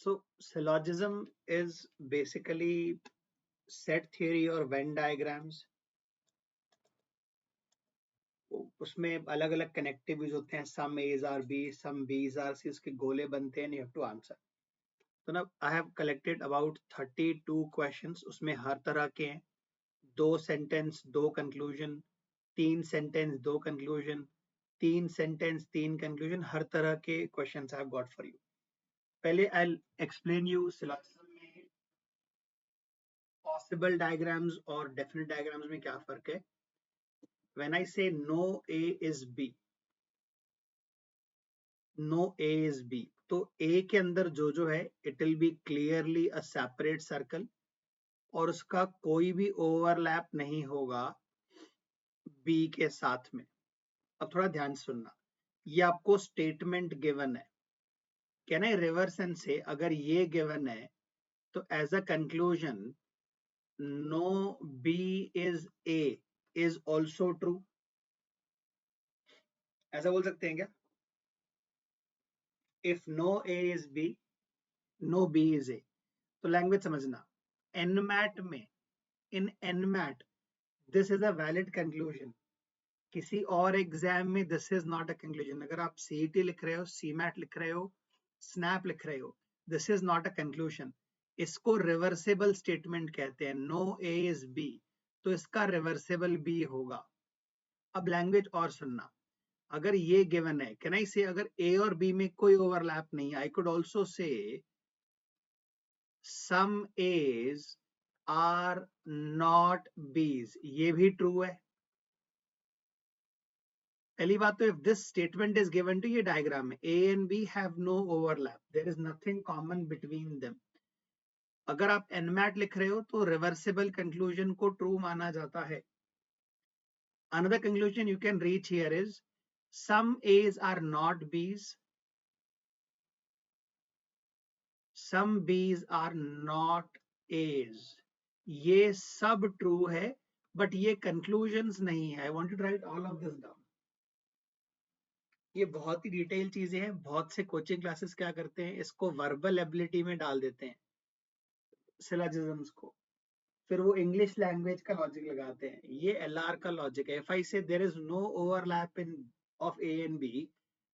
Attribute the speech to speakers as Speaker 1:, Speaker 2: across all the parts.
Speaker 1: So syllogism is basically set theory और Venn diagrams. उसमें अलग अलग कनेक्टिविटीज होते हैं. Some A's are B, some B's are C. उसके गोले बनते हैं. You have to answer. तो ना I have collected about 32 questions. उसमें हर तरह के हैं. 2 sentence 2 conclusion, 3 sentence 2 conclusion, 3 sentence 3 conclusion. हर तरह के questions I have got for you. पहले I'll explain you syllogism में possible diagrams और definite diagrams में क्या फर्क है. When I say no A is B, no A is B, तो A के अंदर जो है it will be clearly a separate circle और उसका कोई भी overlap नहीं होगा B के साथ में. अब थोड़ा ध्यान सुनना, ये आपको स्टेटमेंट गिवन है. कैन आई रिवर्स एंड से अगर ये गिवन है तो as a conclusion no B is A is also true, ऐसा बोल सकते हैं क्या? If no A is B, no B is A. तो लैंग्वेज समझना, एनमैट में, in NMAT this is a valid conclusion. किसी और एग्जाम में this is not a conclusion. अगर आप सीईटी लिख रहे हो, सीमैट लिख रहे हो, स्नैप लिख रहे हो, this is not a conclusion. इसको रिवर्सिबल स्टेटमेंट कहते हैं. नो ए इज बी, तो इसका रिवर्सिबल बी होगा. अब लैंग्वेज और सुनना, अगर ये गिवन है, कैन आई से अगर ए और बी में कोई ओवरलैप नहीं, I could also say some A's are not बीज. ये भी ट्रू है. पहली बात तो if this statement is given to, ये डायग्राम में A and B have no overlap, there is nothing common between them. अगर आप एनमैट लिख रहे हो तो रिवर्सिबल कंक्लूजन को ट्रू माना जाता है. Another conclusion you can reach here is some A's are not B's, some B's are not A's. ये सब ट्रू है बट ये कंक्लूजन्स नहीं है. I want to write all of this down. ये बहुत ही डिटेल चीजें हैं. बहुत से कोचिंग क्लासेस क्या करते हैं, इसको वर्बल एबिलिटी में डाल देते हैं सिलोजिज्म्स को, फिर वो इंग्लिश लैंग्वेज का लॉजिक लगाते हैं. ये एलआर का लॉजिक है. If I say there is no overlap in of A and B,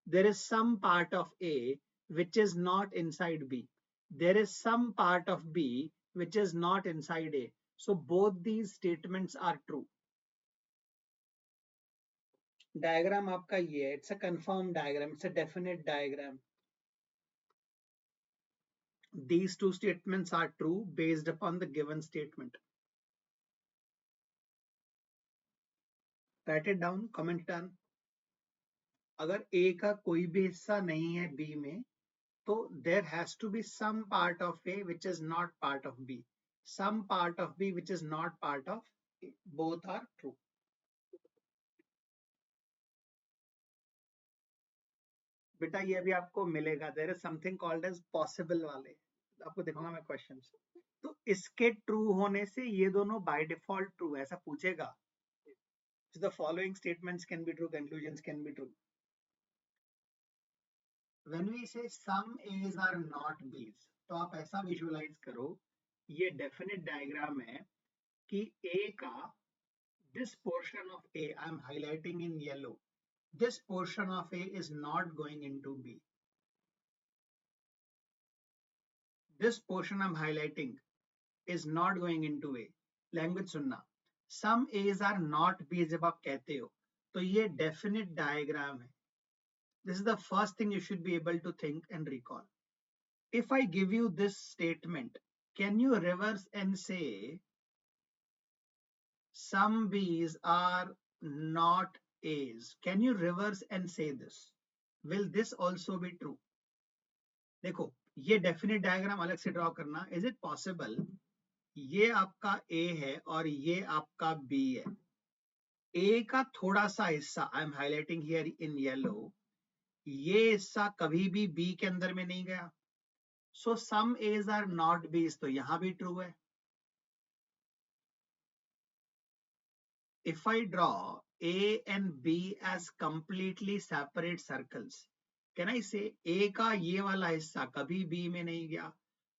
Speaker 1: there is some part of A which is not inside B, there is some part of B which is not inside A, so both these statements are true. Diagram आपका ये है, it's a confirm diagram, it's a definite diagram. These two statements are true based upon the given statement. Write it down, comment down. अगर A का कोई भी हिस्सा नहीं है B में, तो there has to be some part of A which is not part of B. Some part of B which is not part of A. Both are true. बेटा ये अभी आपको मिलेगा. There is something called as possible वाले, आपको दिखाऊंगा मैं questions. तो इसके ट्रू होने से ये दोनों बाय डिफॉल्ट ट्रू, ऐसा पूछेगा. So the following statements can be true, conclusions can be true. When we say some A's are not B's, तो आप ऐसा विजुअलाइज करो, ये डेफिनेट डायग्राम है कि A का this portion of A, I am highlighting in yellow, this portion of A is not going into B. This portion I'm highlighting is not going into A. Language सुनना, some A's are not B जब आप कहते हो तो ये definite diagram है. This is the first thing you should be able to think and recall. If I give you this statement, can you reverse and say some B's are not A's? Can you reverse and say this? Will this also be true? देखो ये definite diagram अलग से draw करना. Is it possible ये आपका A है और ये आपका B है. A का थोड़ा सा हिस्सा I am highlighting here in yellow, ये हिस्सा कभी भी B के अंदर में नहीं गया. So some A's are not B's, तो यहां भी ट्रू है. If I draw A and B as completely separate circles, can I से ए का ये वाला हिस्सा कभी बी में नहीं गया,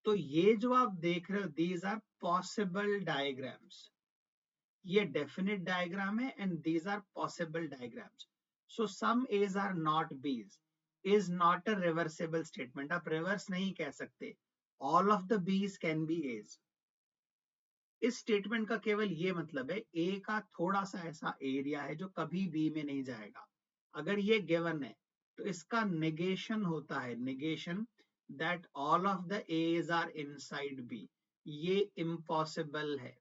Speaker 1: तो ये जो आप देख रहे हो दीज आर पॉसिबल डायग्राम्स, ये डेफिनेट डायग्राम है and these are possible diagrams. So some A's are not B's is not a reversible statement. आप रिवर्स नहीं कह सकते. All of the B's can be A's. इस स्टेटमेंट का केवल ये मतलब है ए का थोड़ा सा ऐसा एरिया है जो कभी बी में नहीं जाएगा. अगर ये गिवन है तो इसका नेगेशन होता है, negation that all of the A's are inside B. ये इम्पॉसिबल है.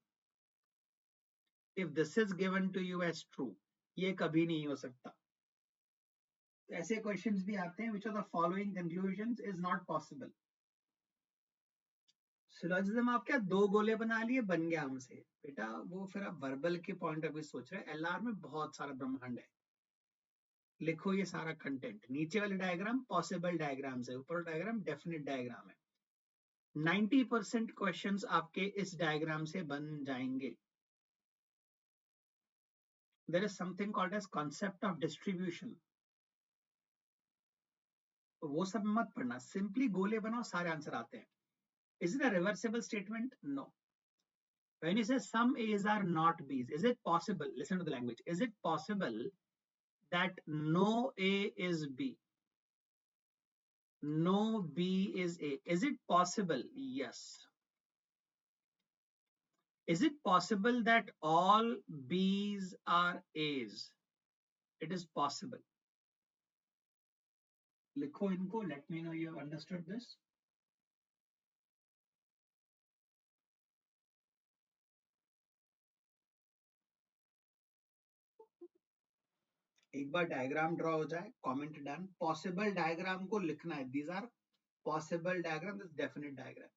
Speaker 1: If this is given to you as true, ये कभी नहीं हो सकता. तो ऐसे क्वेश्चंस भी आते हैं, which of the following conclusions is not possible. Syllogism आप क्या दो गोले बना लिए बन गया हमसे बेटा, वो फिर आप वर्बल के पॉइंट ऑफ व्यू सोच रहे हैं. एलआर में बहुत सारा ब्रह्मांड है. लिखो ये सारा कंटेंट. नीचे वाले डायग्राम पॉसिबल डायग्राम्स है, ऊपर डायग्राम डेफिनेट डायग्राम है. 90% क्वेश्चंस आपके इस डायग्राम से बन जाएंगे. There is something called as concept of distribution. वो सब मत पढ़ना, सिंपली गोले बनाओ, सारे आंसर आते हैं. Is it a reversible statement? No. When you say some A's are not B's, is it possible? Listen to the language. Is it possible that no A is B? No B is A. Is it possible? Yes. Is it possible that all B's are A's? It is possible. Likho inko. Let me know you have understood this. एक बार diagram draw हो जाए, comment done. Possible diagram को लिखना है. These are possible diagram, this definite diagram.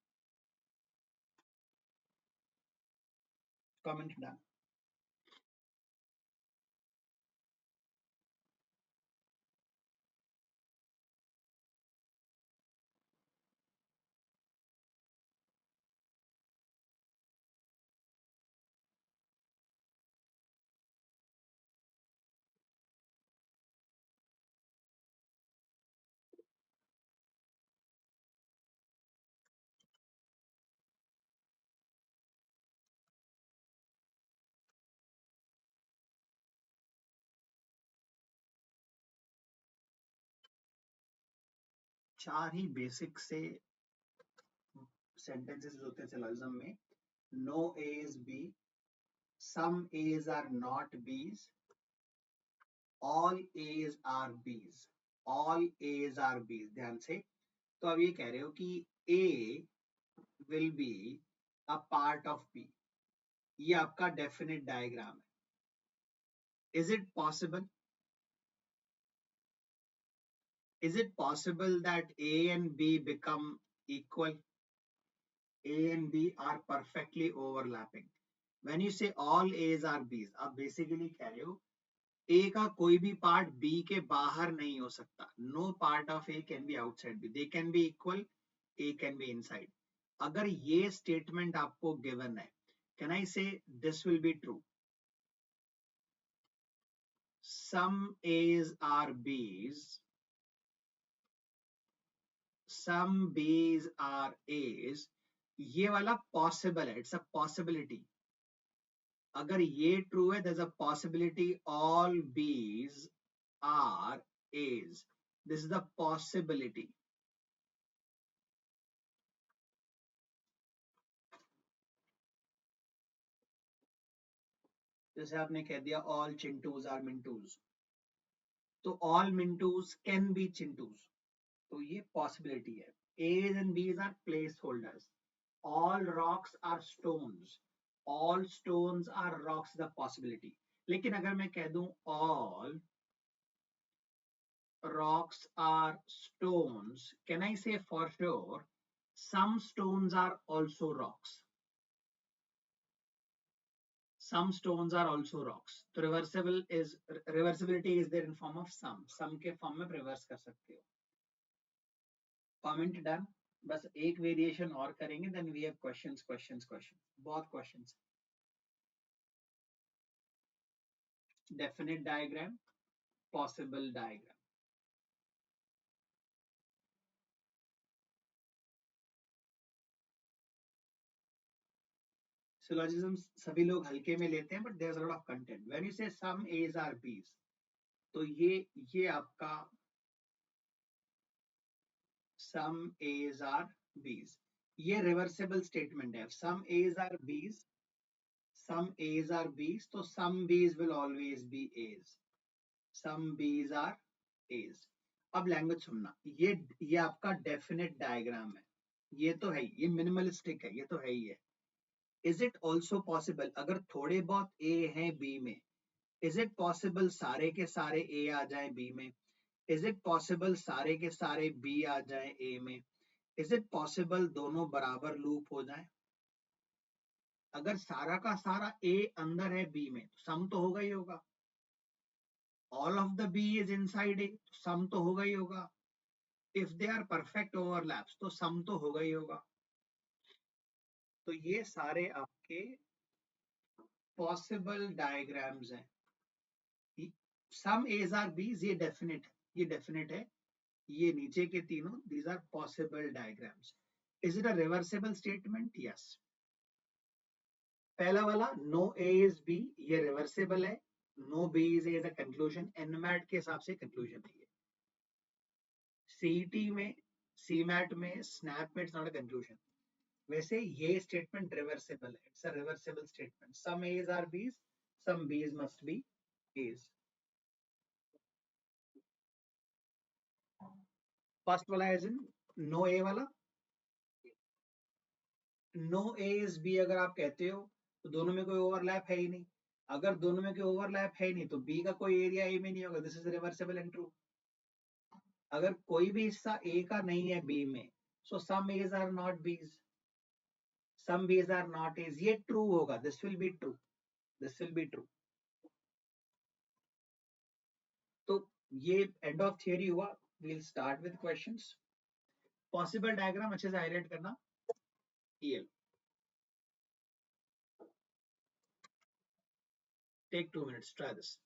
Speaker 1: Comment done. चार ही basic से sentences होते हैं syllogism में. No A is B, some A's are not B's, all A's are B's. All A's are B's. ध्यान से. तो अब ये कह रहे हो कि A will be a part of B. ये आपका definite diagram है. Is it possible? Is it possible that A and B become equal? A and B are perfectly overlapping. When you say all A's are B's, आप basically कह रहे हो A का कोई भी पार्ट B के बाहर नहीं हो सकता. No part of A can be outside B. They can be equal. A can be inside. अगर ये स्टेटमेंट आपको गिवन है, can I say this will be true? Some A's are B's. Some B's are A's. ये वाला possible है. It's a possibility. अगर ये true है, there's a possibility all B's are A's. This is the possibility. जैसे आपने कह दिया all चिंटूज are मिंटूज, तो all मिंटूज can be चिंटूज. तो ये possibility है. A's and B's are placeholders. All rocks are stones. All stones are rocks, the possibility. लेकिन अगर मैं कह दूं all rocks are stones, can I say for sure some stones are also rocks? Some stones are also rocks. तो reversibility is there in form of some. Some के form में reverse कर सकते हो. Comment done. बस एक variation और करेंगे, then we have questions. बहुत questions. Definite diagram, possible diagram. Syllogism सभी लोग हल्के में लेते हैं, but there is a lot of content. When you say some A's are B's, तो ये आपका सम एज आर बीज, ये रिवर्सिबल स्टेटमेंट है. Some A's are B's, some A's are B's, तो some B's will always be A's. Some B's are A's. अब language सुनना, ये आपका डेफिनेट डायग्राम है. ये तो है, ये मिनिमलिस्टिक है, ये तो है ही है. इज इट ऑल्सो पॉसिबल, अगर थोड़े बहुत ए हैं बी में, इज इट पॉसिबल सारे के सारे ए आ जाए बी में? इज इट पॉसिबल सारे के सारे बी आ जाए ए में? इज इट पॉसिबल दोनों बराबर लूप हो जाए? अगर सारा का सारा ए अंदर है बी में, तो सम तो होगा ही होगा. All of the B is inside A, तो सम तो होगा ही होगा. If they are perfect overlaps, तो सम तो होगा ही होगा. तो ये सारे आपके पॉसिबल डायग्राम्स हैं. सम एज आर बीज, ये डेफिनेट है, ये डेफिनेट है. ये नीचे के तीनों, these are possible diagrams. Is it a reversible statement? Yes. पहला वाला नो ए इज बी, ये रिवर्सिबल है. No B is A, conclusion, NMAT के हिसाब से कंक्लूजन है. सीईटी में, सीमैट में, स्नैप में इट्स नॉट अ कंक्लूजन. वैसे ये स्टेटमेंट रिवर्सिबल है, it's a reversible statement. Some A's are B's, some B's must be A's. First वाला एज इन नो ए वाला, नो ए इज बी अगर आप कहते हो, तो दोनों में कोई ओवरलैप है ही नहीं. अगर दोनों में कोई ओवरलैप है ही नहीं, तो बी का कोई एरिया ए में नहीं होगा. This is reversible and true. अगर कोई भी हिस्सा ए का नहीं है बी में, so some A's are not B's, some B's are not A's. ये ट्रू होगा. This will be true, this will be true. तो ये एंड ऑफ थियरी हुआ. We'll start with questions. Possible diagram अच्छे से हाईलाइट करना. ये take 2 minutes, try this.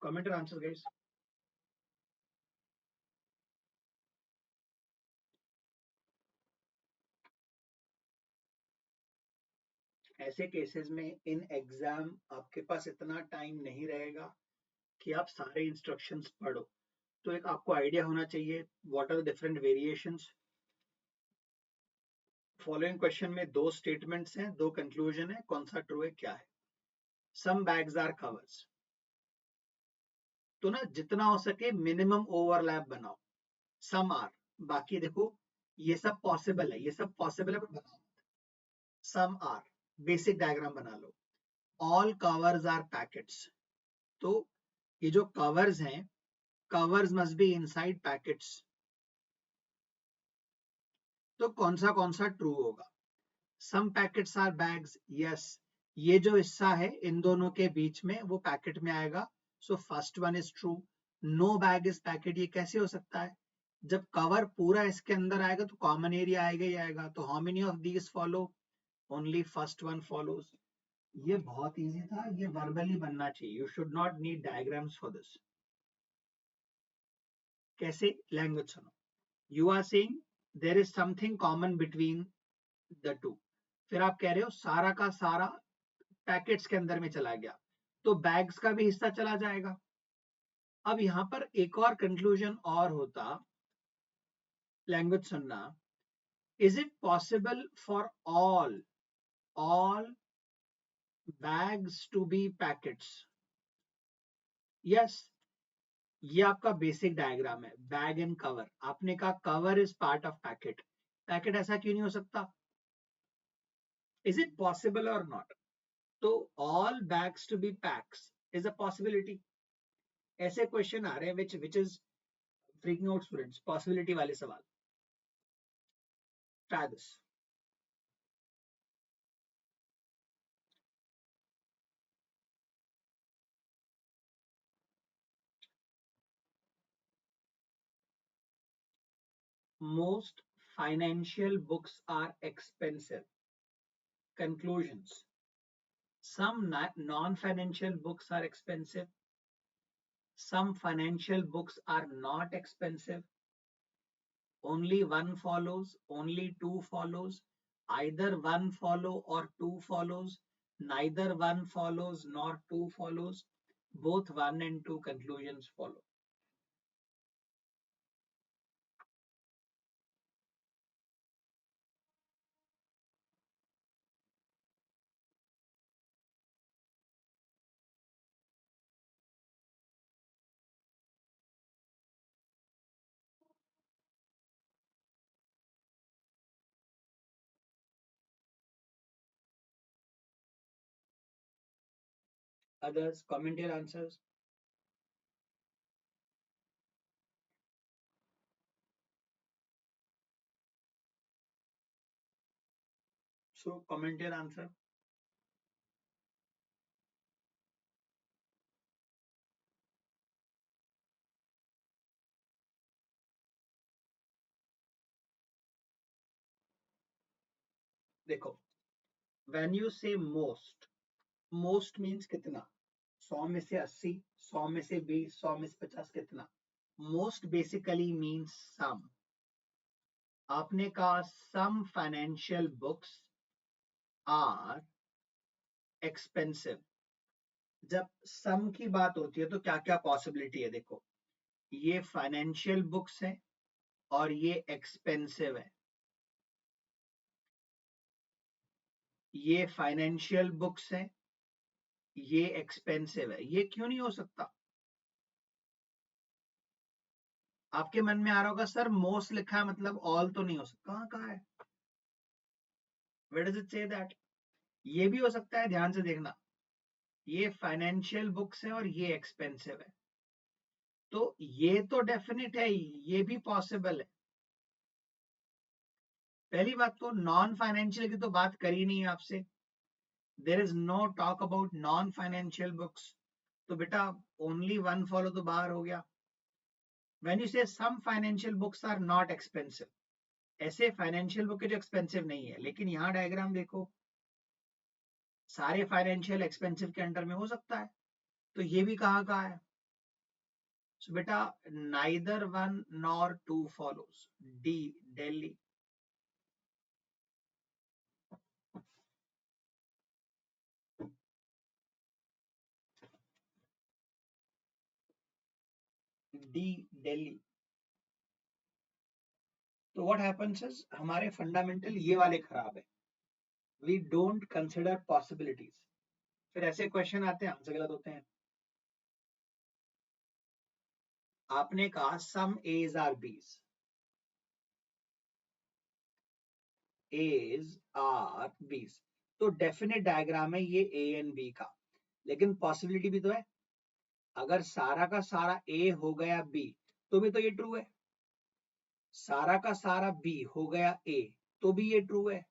Speaker 1: Comment और आंसर गाइस. ऐसे केसेस में इन एग्जाम आपके पास इतना टाइम नहीं रहेगा कि आप सारे इंस्ट्रक्शंस पढ़ो. तो एक आपको आइडिया होना चाहिए what are the different variations. Following question में दो स्टेटमेंट्स हैं, दो कंक्लूजन है, कौन सा ट्रू है क्या है. सम बैग्स आर कवर्स, तो ना जितना हो सके मिनिमम ओवरलैप बनाओ. सम आर, बाकी देखो ये सब पॉसिबल है, ये सब पॉसिबल है, बट बनाओ. सम आर, बेसिक डायग्राम बना लो. ऑल कवर्स आर पैकेट्स, तो ये जो कवर्स हैं, covers must be inside packets. तो कौन सा ट्रू होगा? सम पैकेट्स आर बैग्स, यस. ये जो हिस्सा है इन दोनों के बीच में, वो पैकेट में आएगा. So first one is true. No bag is packet, ये कैसे हो सकता है? जब कवर पूरा इसके अंदर आएगा तो कॉमन एरिया आएगा ही आएगा. तो how many of these follow? Only first one follows. ये बहुत इजी था, ये वर्बली बनना चाहिए. You should not need diagrams for this. कैसे? लैंग्वेज सुनो. You are saying there is something common between the two. फिर आप कह रहे हो सारा का सारा पैकेट्स के अंदर में चला गया, तो बैग्स का भी हिस्सा चला जाएगा. अब यहां पर एक और कंक्लूजन और होता. लैंग्वेज सुनना. Is it possible for all bags to be packets? Yes. ये आपका बेसिक डायग्राम है, बैग एंड कवर. आपने कहा cover is part of packet. Packet ऐसा क्यों नहीं हो सकता? इज इट पॉसिबल और नॉट? तो all bags to be packs is a possibility. ऐसे क्वेश्चन आ रहे हैं which is freaking out students, possibility वाले सवाल. Try this. Most financial books are expensive. Conclusions. Some non-financial books are expensive. Some financial books are not expensive. Only one follows, only two follows. Either one follow or two follows. Neither one follows nor two follows. Both one and two conclusions follow. Others, comment your answers. So comment your answer. देखो, when you say most means कितना? 100 में से 80, 100 में से 20, 100 में से 50, कितना? Most basically means some. आपने कहा some financial books are expensive. जब सम की बात होती है तो क्या क्या पॉसिबिलिटी है? देखो, ये फाइनेंशियल बुक्स है और ये एक्सपेंसिव है. ये फाइनेंशियल बुक्स है, ये एक्सपेंसिव है. ये क्यों नहीं हो सकता? आपके मन में आ रहा होगा सर मोस्ट लिखा है मतलब ऑल तो नहीं हो सकता. कहाँ है? Where does it say that? ये भी हो सकता है, ध्यान से देखना. ये फाइनेंशियल बुक्स है और ये एक्सपेंसिव है, तो ये तो डेफिनेट है, ये भी पॉसिबल है. पहली बात तो नॉन फाइनेंशियल की तो बात करी नहीं है आपसे. There is no talk about non financial books. तो बेटा ओनली वन फॉलो तो बाहर हो गया. When you say some financial books are not expensive, ऐसे फाइनेंशियल बुक जो एक्सपेंसिव नहीं है, लेकिन यहाँ डायग्राम देखो, सारे फाइनेंशियल एक्सपेंसिव के अंडर में हो सकता है, तो ये भी कहाँ है? So beta, neither one nor two follows. D, Delhi. D, Delhi. तो what happens is हमारे फंडामेंटल ये वाले खराब है. We don't consider possibilities. फिर ऐसे क्वेश्चन आते हैं, आंसर गलत होते हैं. आपने कहा some A's are B's. A's are B's. तो डेफिनेट डायग्राम है ये A एंड B का, लेकिन पॉसिबिलिटी भी तो है. अगर सारा का सारा A हो गया B, तो भी तो ये ट्रू है. सारा का सारा B हो गया A, तो भी ये ट्रू है.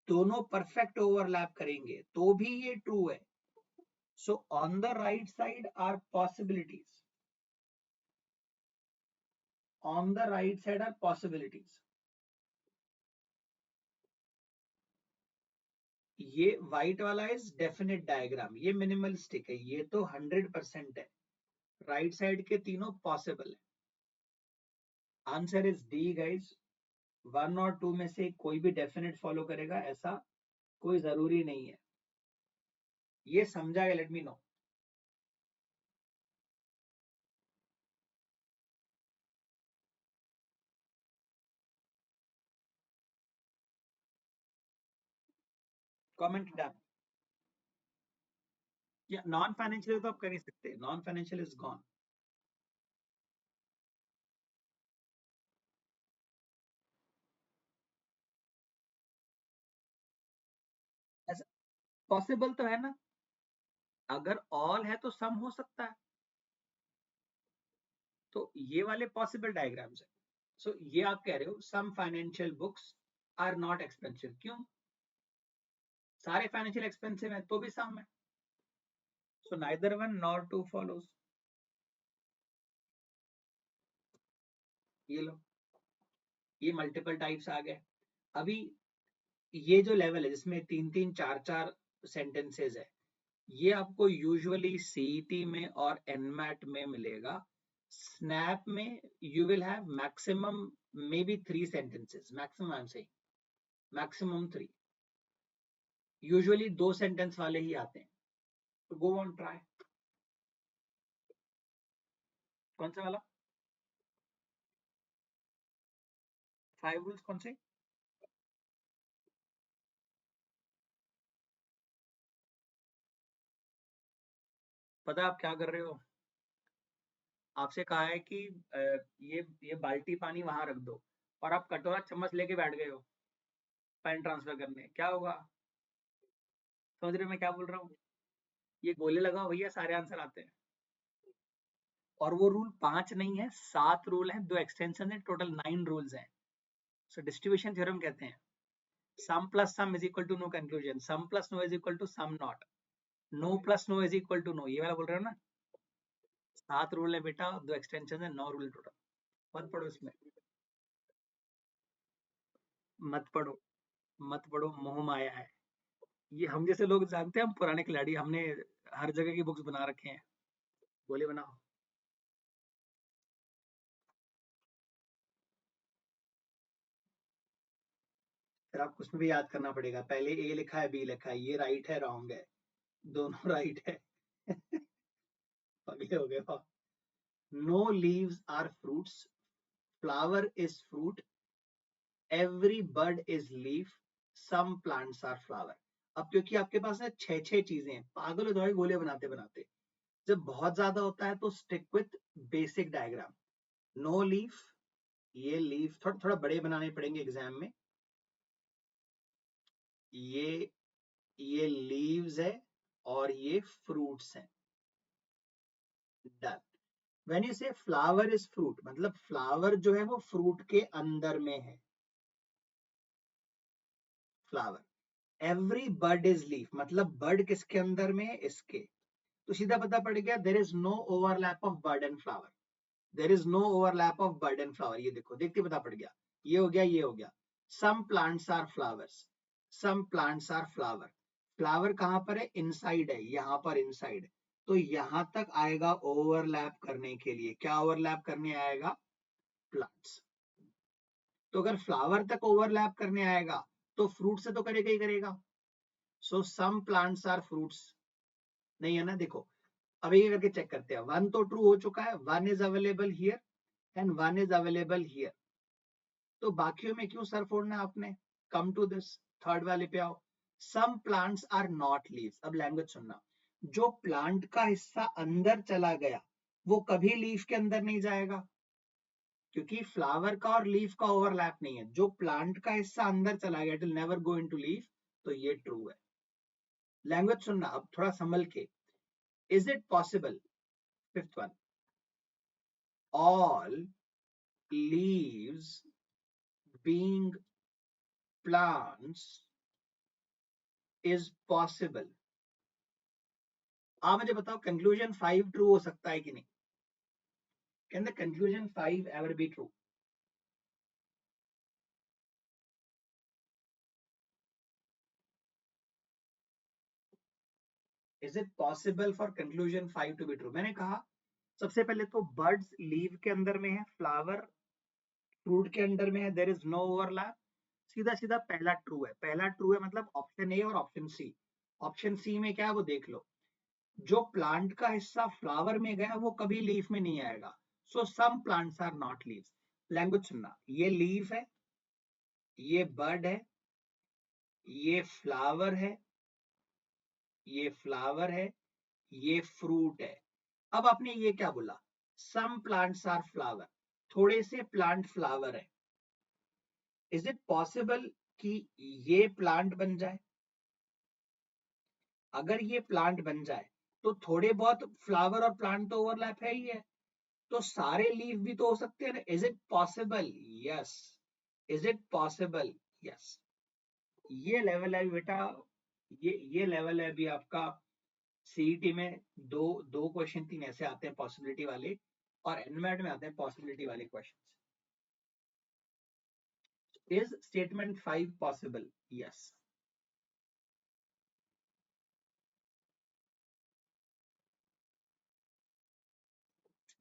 Speaker 1: दोनों परफेक्ट ओवरलैप करेंगे तो भी ये ट्रू है. So on the right side are possibilities. On the right side are possibilities. ये व्हाइट वाला इज डेफिनेट डायग्राम, ये मिनिमलिस्टिक है, ये तो 100% है. राइट साइड के तीनों पॉसिबल है. Answer is D guys. 1 और 2 में से कोई भी डेफिनेट फॉलो करेगा ऐसा कोई जरूरी नहीं है. ये समझा गया? Let me know. Comment done. या नॉन फाइनेंशियल तो आप कर ही सकते. Non financial is gone. ऐसा पॉसिबल तो है ना. अगर ऑल है तो सम हो सकता है. तो ये वाले पॉसिबल डायग्राम्स है। सो ये आप कह रहे हो some financial books are not expensive, क्यों? सारे फाइनेंशियल एक्सपेंसिव है तो भी सम है। So neither one nor two follows. ये लो, ये मल्टीपल टाइप्स आ गए। अभी ये जो लेवल है जिसमें 3-3 4-4 सेंटेंसेस है, ये आपको यूजुअली सीईटी में और एनमैट में मिलेगा। स्नैप में you will have maximum may be 3 sentences, maximum I am saying, maximum 3। Usually 2 sentence वाले ही आते हैं। तो गो ऑन ट्राई। कौन सा वाला? 5 रूल्स कौन से? पता है आप क्या कर रहे हो? आपसे कहा है कि ये बाल्टी पानी वहां रख दो और आप कटोरा चम्मच लेके बैठ गए हो पेन ट्रांसफर करने, क्या होगा? समझ रहे हो मैं क्या बोल रहा हूँ? ये गोले लगाओ भैया, सारे आंसर आते हैं। और वो रूल 5 नहीं है, 7 रूल है, 2 एक्सटेंशन है, टोटल 9 रूल्स हैं। सो डिस्ट्रीब्यूशन थ्योरम कहते हैं some plus some is equal to no conclusion, some plus no is equal to some not, no plus no is equal to no, ये वाला बोल रहे हो ना? 7 रूल है बेटा, 2 एक्सटेंशन है, 9 रूल टोटल। मत पढ़ो इसमें, मत पढ़ो, मत पढ़ो, मोह माया है। ये हम जैसे लोग जानते हैं, हम पुराने खिलाड़ी, हमने हर जगह की बुक्स बना रखे हैं। बोले बनाओ। फिर आपको उसमें भी याद करना पड़ेगा, पहले ए लिखा है बी लिखा है, ये राइट है रॉन्ग है, दोनों राइट है। पगले हो गए। No leaves are fruits, flower is fruit, every bird is leaf, some plants are flower. अब क्योंकि आपके पास है 6 चीजें हैं, पागल हो जाओगे गोले बनाते बनाते। जब बहुत ज्यादा होता है तो stick with basic diagram. No leaf, ये लीफ थोड़ा थोड़ा बड़े बनाने पड़ेंगे एग्जाम में। ये लीव्स है और ये फ्रूट्स हैं। डन। व्हेन यू से फ्लावर इज फ्रूट, मतलब फ्लावर जो है वो फ्रूट के अंदर में है, flower. Every bird is leaf, मतलब बर्ड किसके अंदर में है? इसके। तो सीधा पता पड़ गया, there is no overlap of bird and flower, there is no overlap of bird and flower. ये देखो, देखते पता पड़ गया, ये हो गया, ये हो गया। Some plants are flowers, some plants are flower. Flower कहां पर है? इनसाइड है, यहां पर इनसाइड। तो यहां तक आएगा ओवरलैप करने के लिए। क्या ओवरलैप करने आएगा? प्लांट्स। तो अगर फ्लावर तक ओवरलैप करने आएगा तो फ्रूट से तो करेगा ही करेगा। सो सम प्लांट्स आर फ्रूट्स, नहीं है ना? देखो अब ये करके चेक करते हैं। 1 तो ट्रू हो चुका है, 1 is available here and 1 is available here. तो बाकियों में क्यों सर फोड़ना आपने? कम टू दिस, थर्ड वाले पे आओ। Some plants are not leaves. अब लैंग्वेज सुनना, जो प्लांट का हिस्सा अंदर चला गया वो कभी लीफ के अंदर नहीं जाएगा, क्योंकि फ्लावर का और लीफ का ओवरलैप नहीं है। जो प्लांट का हिस्सा अंदर चला गया, it will never go into leaf. तो ये ट्रू है। लैंग्वेज सुनना अब थोड़ा संभल के। Is it possible, fifth one, all leaves being plants is possible? आप मुझे बताओ कंक्लूजन 5 ट्रू हो सकता है कि नहीं? Can the conclusion 5 ever be true? Is it possible for conclusion 5 to be true? मैंने कहा सबसे पहले तो बर्ड्स लीव के अंदर में है, फ्लावर फ्रूट के अंदर में है, देयर इज नो ओवरलैप। सीधा सीधा पहला ट्रू है, पहला ट्रू है, मतलब ऑप्शन ए और ऑप्शन सी। ऑप्शन सी में क्या है वो देख लो, जो प्लांट का हिस्सा फ्लावर में गया वो कभी लीफ में नहीं आएगा। So some plants are not leaves. Language सुनना, ये लीफ है, ये बर्ड है, ये फ्लावर है, ये फ्लावर है, ये फ्रूट है। अब आपने ये क्या बोला? सम प्लांट्स आर फ्लावर, थोड़े से प्लांट फ्लावर है। इज इट पॉसिबल कि ये प्लांट बन जाए? अगर ये प्लांट बन जाए तो थोड़े बहुत फ्लावर और प्लांट तो ओवरलैप है ही है। तो सारे लीव भी तो हो सकते हैं ना. Is it possible? Yes. Is it possible? Yes. ये लेवल है बेटा. ये लेवल है अभी आपका. सीईटी में दो दो क्वेश्चन तीन ऐसे आते हैं पॉसिबिलिटी वाले, और एनमेट में आते हैं पॉसिबिलिटी वाले question. Is statement 5 possible? Yes.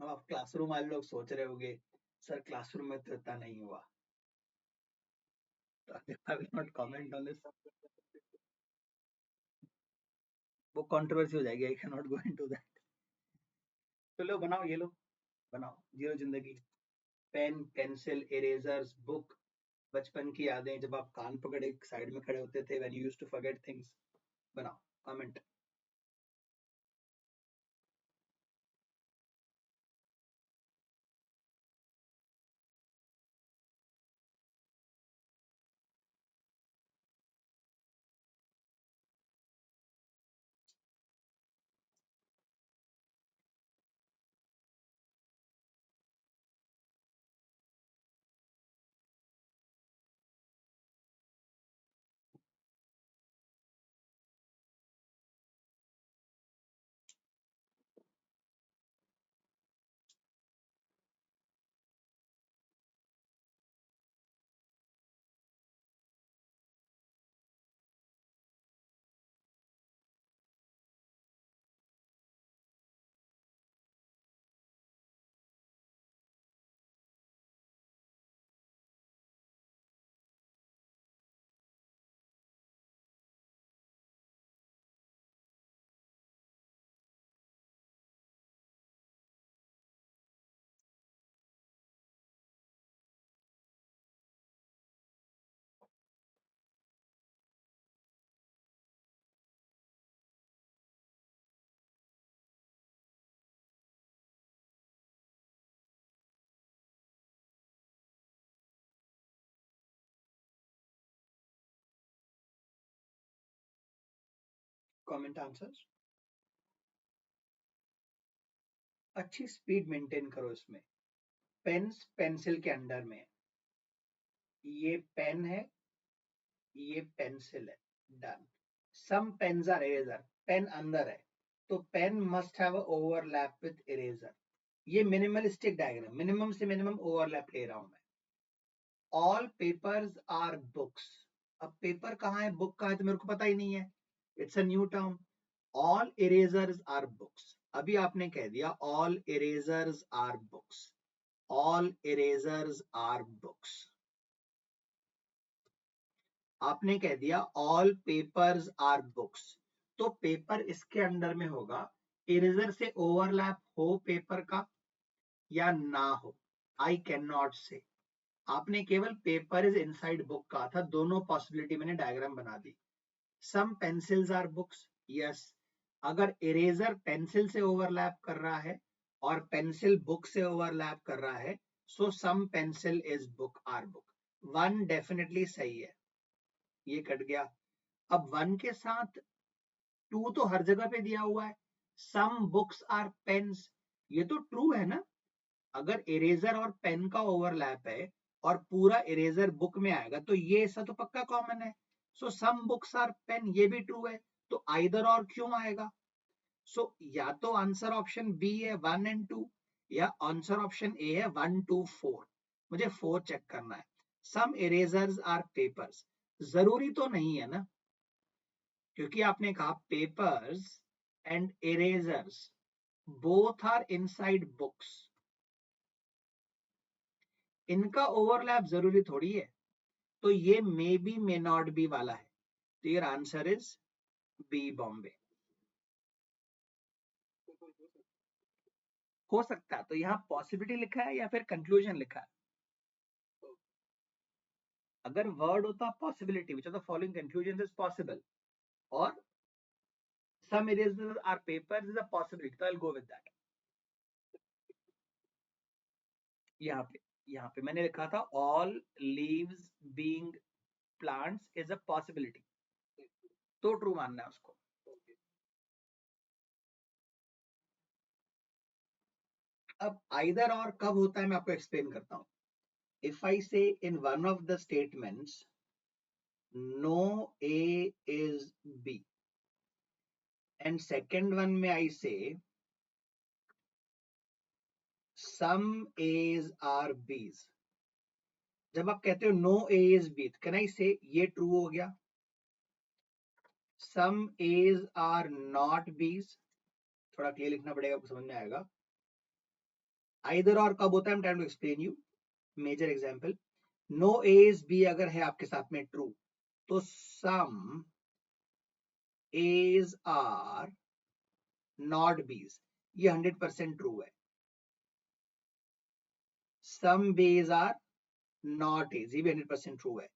Speaker 1: अब आप क्लासरूम वाले लोग सोच रहे होंगे सर क्लासरूम में तो इतना नहीं हुआ. तो I will not comment on this. वो कंट्रोवर्सी हो जाएगी. I can not go into that. तो लो बनाओ, ये लो बनाओ. जीरो जिंदगी. Pen, pencil, erasers, book. बचपन की यादें जब आप कान पकड़े साइड में खड़े होते थे, when you used to forget things. बनाओ. कमेंट. Comment answers. अच्छी स्पीड मेंटेन करो इसमें. पेन्स पेंसिल के अंडर में. ये पेन है, ये पेंसिल है. Done. Some pens are eraser. Pen अंदर है, तो pen must have overlap with eraser. ये मिनिमलिस्टिक डायग्राम, मिनिमम से मिनिमम ओवरलैप ले रहा हूं मैं. All papers are books. अब पेपर कहाँ है, बुक कहाँ है, तो मेरे को पता ही नहीं है. It's a new term. All erasers are books. अभी आपने कह दिया all erasers are books. All erasers are books. आपने कह दिया ऑल पेपर्स आर बुक्स. तो पेपर इसके अंडर में होगा. इरेजर से ओवरलैप हो पेपर का या ना हो, आई कैन नॉट से. आपने केवल पेपर इज इनसाइड बुक कहा था. दोनों पॉसिबिलिटी मैंने डायग्राम बना दी. सम पेंसिल्स आर बुक्स. यस. अगर इरेजर पेंसिल से ओवरलैप कर रहा है और पेंसिल बुक से ओवरलैप कर रहा है, so some pencil is book or book. One definitely सही है. ये कट गया. अब वन के साथ टू तो हर जगह पे दिया हुआ है. Some books are pens. ये तो ट्रू है ना. अगर इरेजर और पेन का ओवरलैप है और पूरा इरेजर बुक में आएगा, तो ये ऐसा तो पक्का कॉमन है. So some books are pen, ये भी ट्रू है. तो आइदर और क्यों आएगा. सो या तो आंसर ऑप्शन बी है 1 एंड 2, या आंसर ऑप्शन ए है 1 2 4. मुझे 4 चेक करना है. Some erasers are papers. जरूरी तो नहीं है ना, क्योंकि आपने कहा papers and erasers both are inside books. इनका ओवरलैप जरूरी थोड़ी है. तो ये may be may not be वाला है. तो your answer is B Bombay. हो सकता है. तो यहाँ पॉसिबिलिटी लिखा है या फिर कंक्लूजन लिखा है. अगर वर्ड होता possibility, which of the following conclusion is possible, और some erasers are papers is a possibility, तो I'll go with that. यहाँ पे मैंने लिखा था all leaves being plants is a possibility, तो ट्रू मानना है उसको. अब आइदर और कब होता है मैं आपको एक्सप्लेन करता हूं. If I say in one of the statements no A is B and second one में आई से सम एज आर बीज. जब आप कहते हो no A is B, can I say ये ट्रू हो गया. सम एज आर नॉट बीज, थोड़ा क्लियर लिखना पड़ेगा, आपको समझ में आएगा. आइदर और कब होता है, I'm trying to explain you. Major example, no A is B अगर है आपके साथ में ट्रू, तो सम एज आर नॉट बीज, ये 100% ट्रू है. सम बेज आर नॉट एज, ये भी 100% ट्रू है.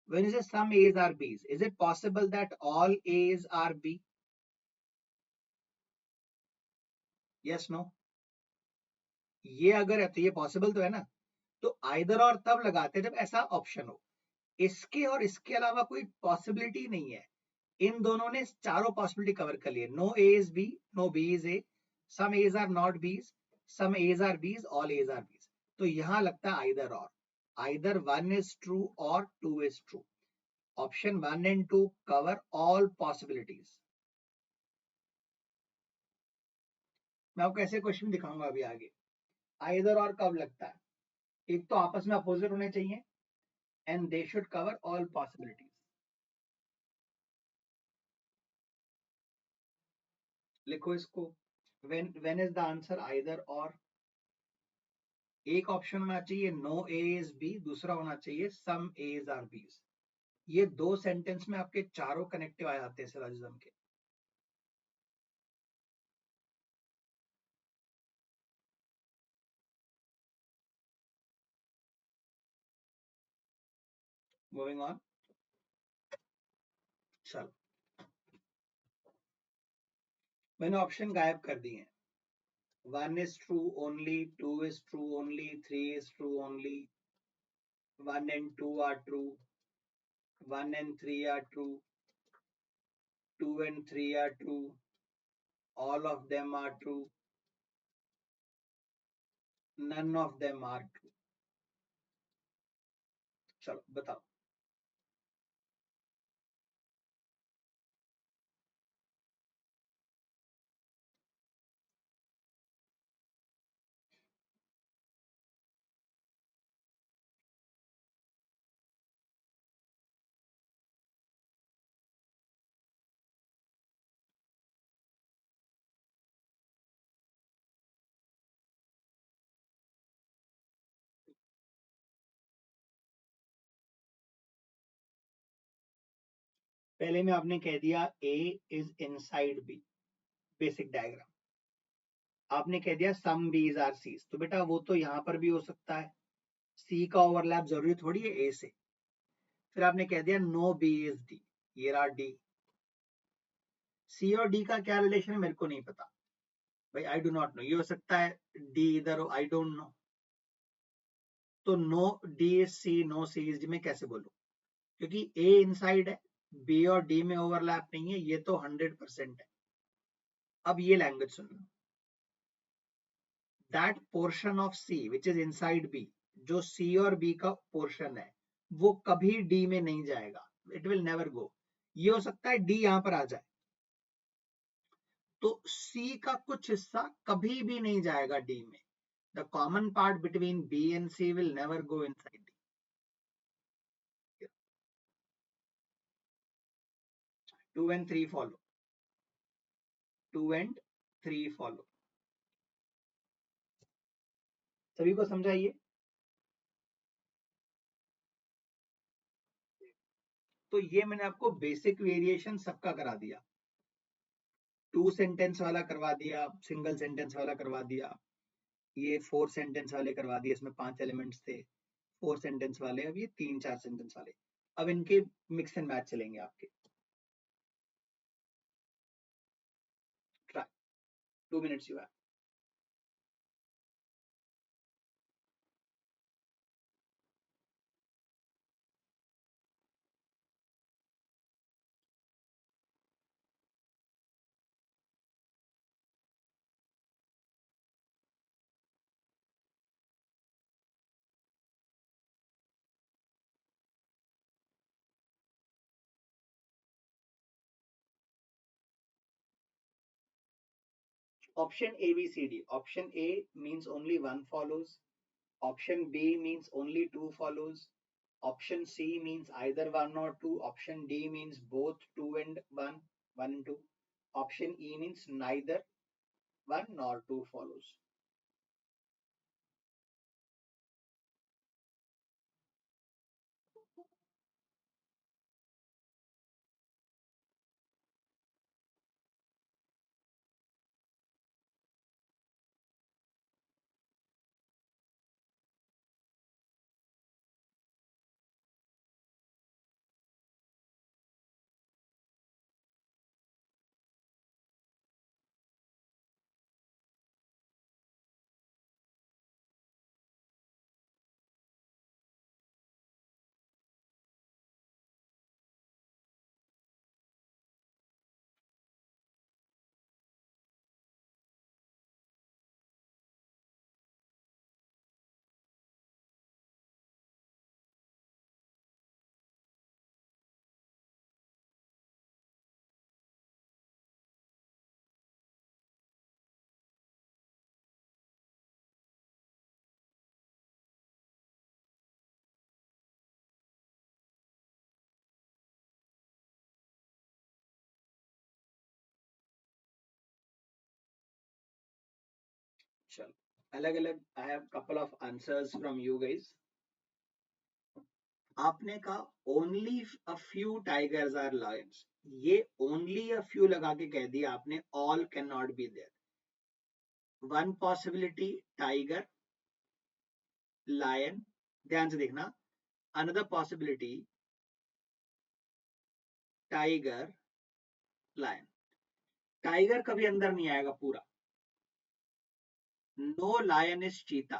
Speaker 1: When you say some A's are B's, is it possible that all A's are B? Yes, no? ये अगर है तो ये पॉसिबल तो है ना. तो आइदर और तब लगाते हैं जब ऐसा ऑप्शन हो. इसके और इसके अलावा कोई पॉसिबिलिटी नहीं है. इन दोनों ने चारों पॉसिबिलिटी कवर कर लिए. No A is B, no B is A, some A's are not B's, some A's are B's, all A's are B's. तो यहां लगता है either or. Either one is true or two is true. Option 1 and 2 cover all possibilities. मैं आपको ऐसे question दिखाऊंगा अभी आगे. आइदर और कब लगता है, एक तो आपस में अपोजिट होने चाहिए and they should cover all possibilities. लिखो इसको. When is the answer either और. एक ऑप्शन होना चाहिए नो ए इज बी, दूसरा होना चाहिए सम एज आर बीज. ये दो सेंटेंस में आपके चारों कनेक्टिव आ जाते हैं सिलोजिज्म के. Moving on. चलो, मैंने ऑप्शन गायब कर दिए हैं. 1 is true only, 2 is true only, 3 is true only, 1 and 2 are true, 1 and 3 are true, 2 and 3 are true, all of them are true, none of them are true. चलो बताओ. पहले में आपने कह दिया A is inside B, basic diagram. आपने कह दिया सम B's are C's, तो बेटा वो तो यहां पर भी हो सकता है. C का ओवरलैप जरूरी थोड़ी है A से. फिर आपने कह दिया नो B is D, ये रहा D. C और D का क्या रिलेशन है मेरे को नहीं पता भाई, आई डू नॉट नो. ये हो सकता है D इधर हो, आई डोंट नो. तो no D is C, no C is D मैं कैसे बोलूं, क्योंकि A इनसाइड है, B और D में ओवरलैप नहीं है, ये तो 100% है. अब ये लैंग्वेज सुन लो. That portion of C which is inside B, जो C और B का पोर्शन है, वो कभी D में नहीं जाएगा. It will never go. ये हो सकता है D यहां पर आ जाए, तो C का कुछ हिस्सा कभी भी नहीं जाएगा D में. The common part between B and C will never go inside D. 2 and 3 follow. 2 and 3 follow. सभी को समझाइए. तो ये मैंने आपको बेसिक वेरिएशन सबका करा दिया. 2 सेंटेंस वाला करवा दिया, सिंगल सेंटेंस वाला करवा दिया, ये 4 सेंटेंस वाले करवा दिए, इसमें 5 एलिमेंट्स थे. 4 सेंटेंस वाले, अब ये 3-4 सेंटेंस वाले. अब इनके मिक्स एंड मैच चलेंगे आपके. Try. 2 minutes you have. Option A, B, C, D. Option A means only one follows. Option B means only two follows. Option C means either one or two. Option D means both two and one, one and two. Option E means neither one nor two follows. चलो अलग अलग I have couple of answers from you guys. आपने कहा only a few tigers are lions. ये only a few लगा के कह दिया आपने, all cannot be there. One possibility tiger, lion, ध्यान से देखना. Another possibility tiger, lion. Tiger कभी अंदर नहीं आएगा पूरा. नो लायन इज चीता.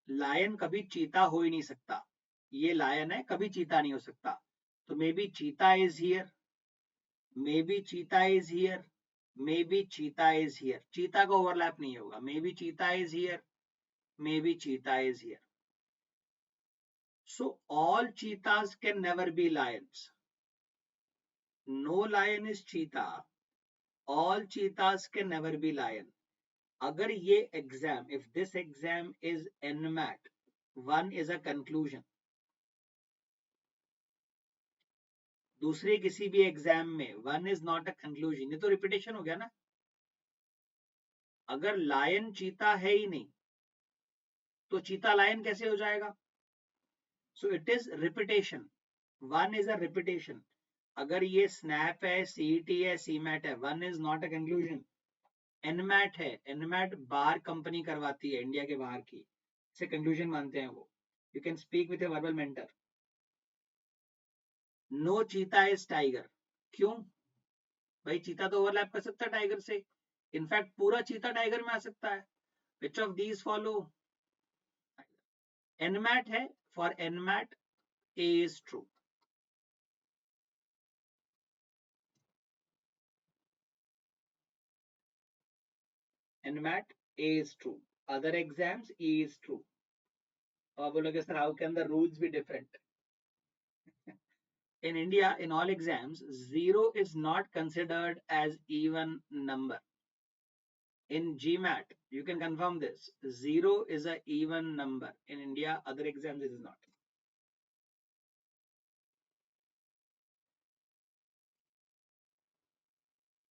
Speaker 1: लायन कभी चीता हो ही नहीं सकता. ये लायन है, कभी चीता नहीं हो सकता. तो मे बी चीता इज हियर, मे बी चीता इज हियर, मे बी चीता इज हियर. चीता का ओवरलैप नहीं होगा. मे बी चीता इज हियर, मे बी चीता is here. So all cheetahs can never be lions. No lion is cheetah. All cheetahs can never be lion. अगर ये exam, if this exam is NMAT, one is a conclusion. दूसरे किसी भी exam में one is not a conclusion. ये तो repetition हो गया ना. अगर लायन चीता है ही नहीं तो चीता लायन कैसे हो जाएगा? So it is repetition. One is a repetition. अगर ये स्नैप है, सीईटी है, सीमैट है, one is not a conclusion. NMAT है, एनमैट बाहर कंपनी करवाती है, इंडिया के बाहर की, से कंक्लूजन मानते हैं वो. You can speak with a verbal mentor. No चीता इज टाइगर. क्यों भाई? चीता तो ओवरलैप कर सकता है टाइगर से. इनफैक्ट पूरा चीता टाइगर में आ सकता है. Which of these follow? NMAT है. For NMAT A is true. NMAT A is true. Other exams A is true. और बोलोगे sir how can the rules be different? In India, in all exams, 0 is not considered as even number. In GMAT, you can confirm this. 0 is an even number. In India, other exams it is not.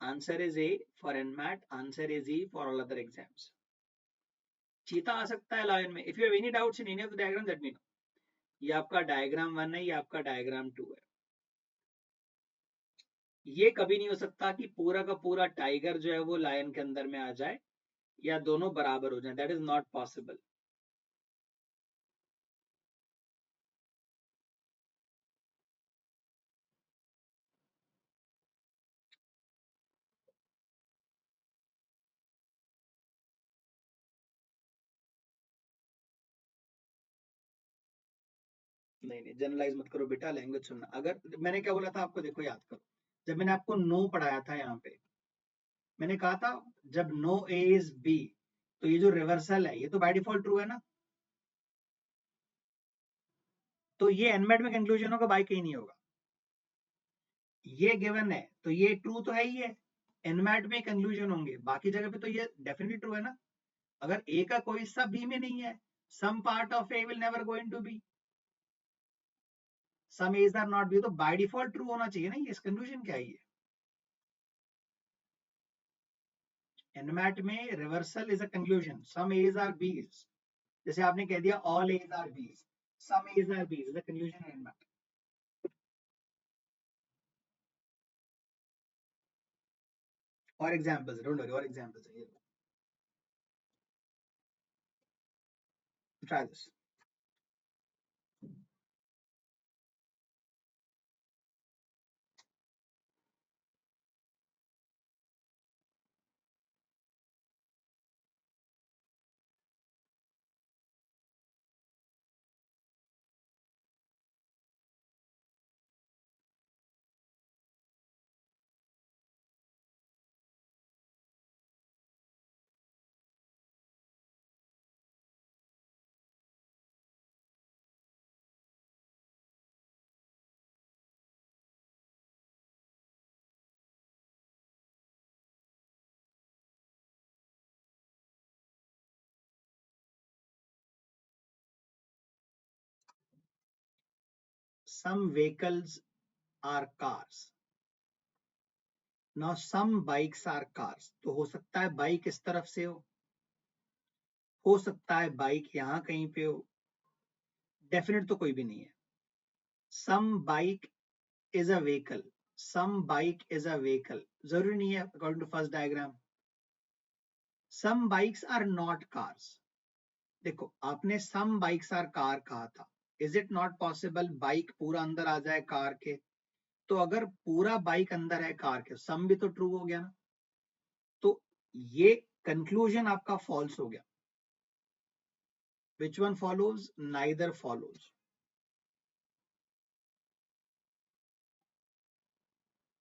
Speaker 1: Answer is A for NMAT. Answer is E for all other exams. चीता आ सकता है lion में. If you have any doubts in any of the diagram, let me know. ये आपका diagram 1 है, ये आपका diagram 2 है. ये कभी नहीं हो सकता कि पूरा का पूरा टाइगर जो है वो लायन के अंदर में आ जाए या दोनों बराबर हो जाए. That is not possible. नहीं नहीं, जनरलाइज मत करो बेटा, लैंग्वेज सुनना. अगर मैंने क्या बोला था आपको, देखो याद करो. जब मैंने आपको नो पढ़ाया था यहाँ पे, मैंने कहा था जब नो ए इज बी तो ये जो रिवर्सल है ये तो बाय डिफॉल्ट ट्रू है ना. तो ये एनमेट में कंक्लूजन होगा, बाय कहीं नहीं होगा. ये गिवन है तो ये ट्रू तो है ही है. एनमैट में कंक्लूजन होंगे, बाकी जगह पे तो ये डेफिनेटली ट्रू है ना। अगर ए का कोई हिस्सा बी में नहीं है, some part of A will never going to be, some A's are not B, तो बाय डिफॉल्ट ट्रू होना चाहिए ना। ये कंक्लूजन क्या है ये? एनमैट में reversal is a conclusion, some A's are B's, जैसे आपने कह दिया all A's are B's, some A's are B's is a conclusion NMAT. और एग्जांपल्स, डोंट वरी, और एग्जांपल्स है ये, try this. Some vehicles are cars. Now some bikes are cars. तो हो सकता है बाइक इस तरफ से हो सकता है बाइक यहाँ कहीं पे हो, डेफिनेट तो कोई भी नहीं है। Some bike is a vehicle. Some bike is a vehicle. जरूरी नहीं है according to first diagram. Some bikes are not cars. देखो आपने some bikes are car कहा था, is it not possible bike पूरा अंदर आ जाए कार के? तो अगर पूरा बाइक अंदर है कार के, सम भी तो ट्रू हो गया ना। तो ये कंक्लूजन आपका फॉल्स हो गया। Which one follows? Neither follows.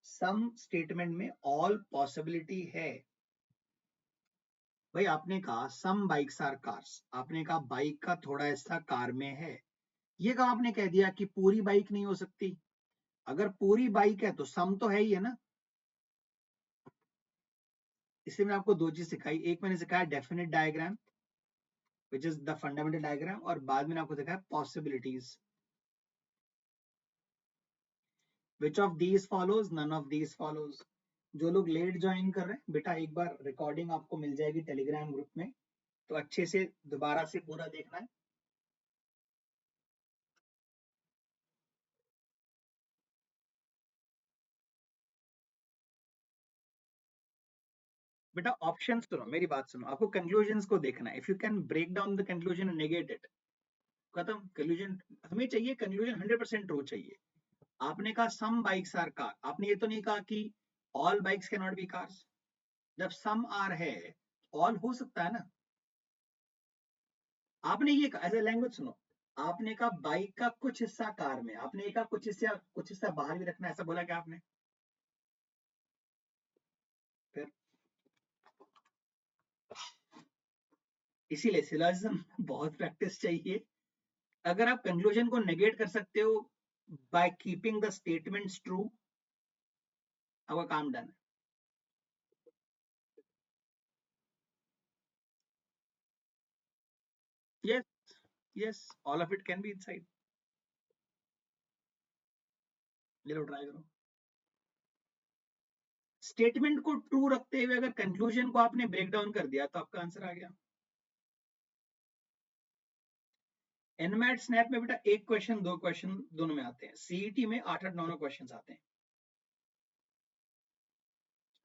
Speaker 1: Some statement में ऑल पॉसिबिलिटी है। भाई आपने कहा सम बाइक्स आर कार्स, आपने कहा बाइक का थोड़ा हिस्सा कार में है, ये कहा आपने कह दिया कि पूरी बाइक नहीं हो सकती। अगर पूरी बाइक है तो सम तो है ही है ना। इसलिए मैंने आपको दो चीज सिखाई, एक मैंने सिखाया definite diagram which is the fundamental diagram, और बाद में आपको सिखाया possibilities. Which of these follows? None of these follows. जो लोग लेट ज्वाइन कर रहे हैं बेटा, एक बार रिकॉर्डिंग आपको मिल जाएगी टेलीग्राम ग्रुप में, तो अच्छे से दोबारा से पूरा देखना है। बेटा ऑप्शन सुनो, मेरी बात सुनो, आपको कंक्लूजन को देखना है। If you can break down the conclusion and negate it, खत्म। कंक्लूजन हमें चाहिए, कंक्लूजन 100% ट्रू चाहिए। आपने कहा सम बाइक्स आर कार, आपने ये तो नहीं कहा कि all bikes can not be cars. जब सम आर है, ऑल हो सकता है ना। आपने ये कहा, ऐसे लैंग्वेज सुनो, आपने कहा बाइक का कुछ हिस्सा कार में, आपने कहा कुछ हिस्सा बाहर भी रखना, ऐसा बोला क्या आपने? फिर इसीलिए सिलोजिज्म बहुत प्रैक्टिस चाहिए। अगर आप कंक्लूजन को नेगेट कर सकते हो by keeping the statements true, आपका काम डन है। Yes, yes, all of it can be inside. ले लो, ट्राई करो। स्टेटमेंट को ट्रू रखते हुए अगर कंक्लूजन को आपने ब्रेक डाउन कर दिया तो आपका आंसर आ गया। एनमैट स्नैप में बेटा एक क्वेश्चन, दो क्वेश्चन दोनों में आते हैं। सीईटी में 8-8, 9-9 क्वेश्चन आते हैं।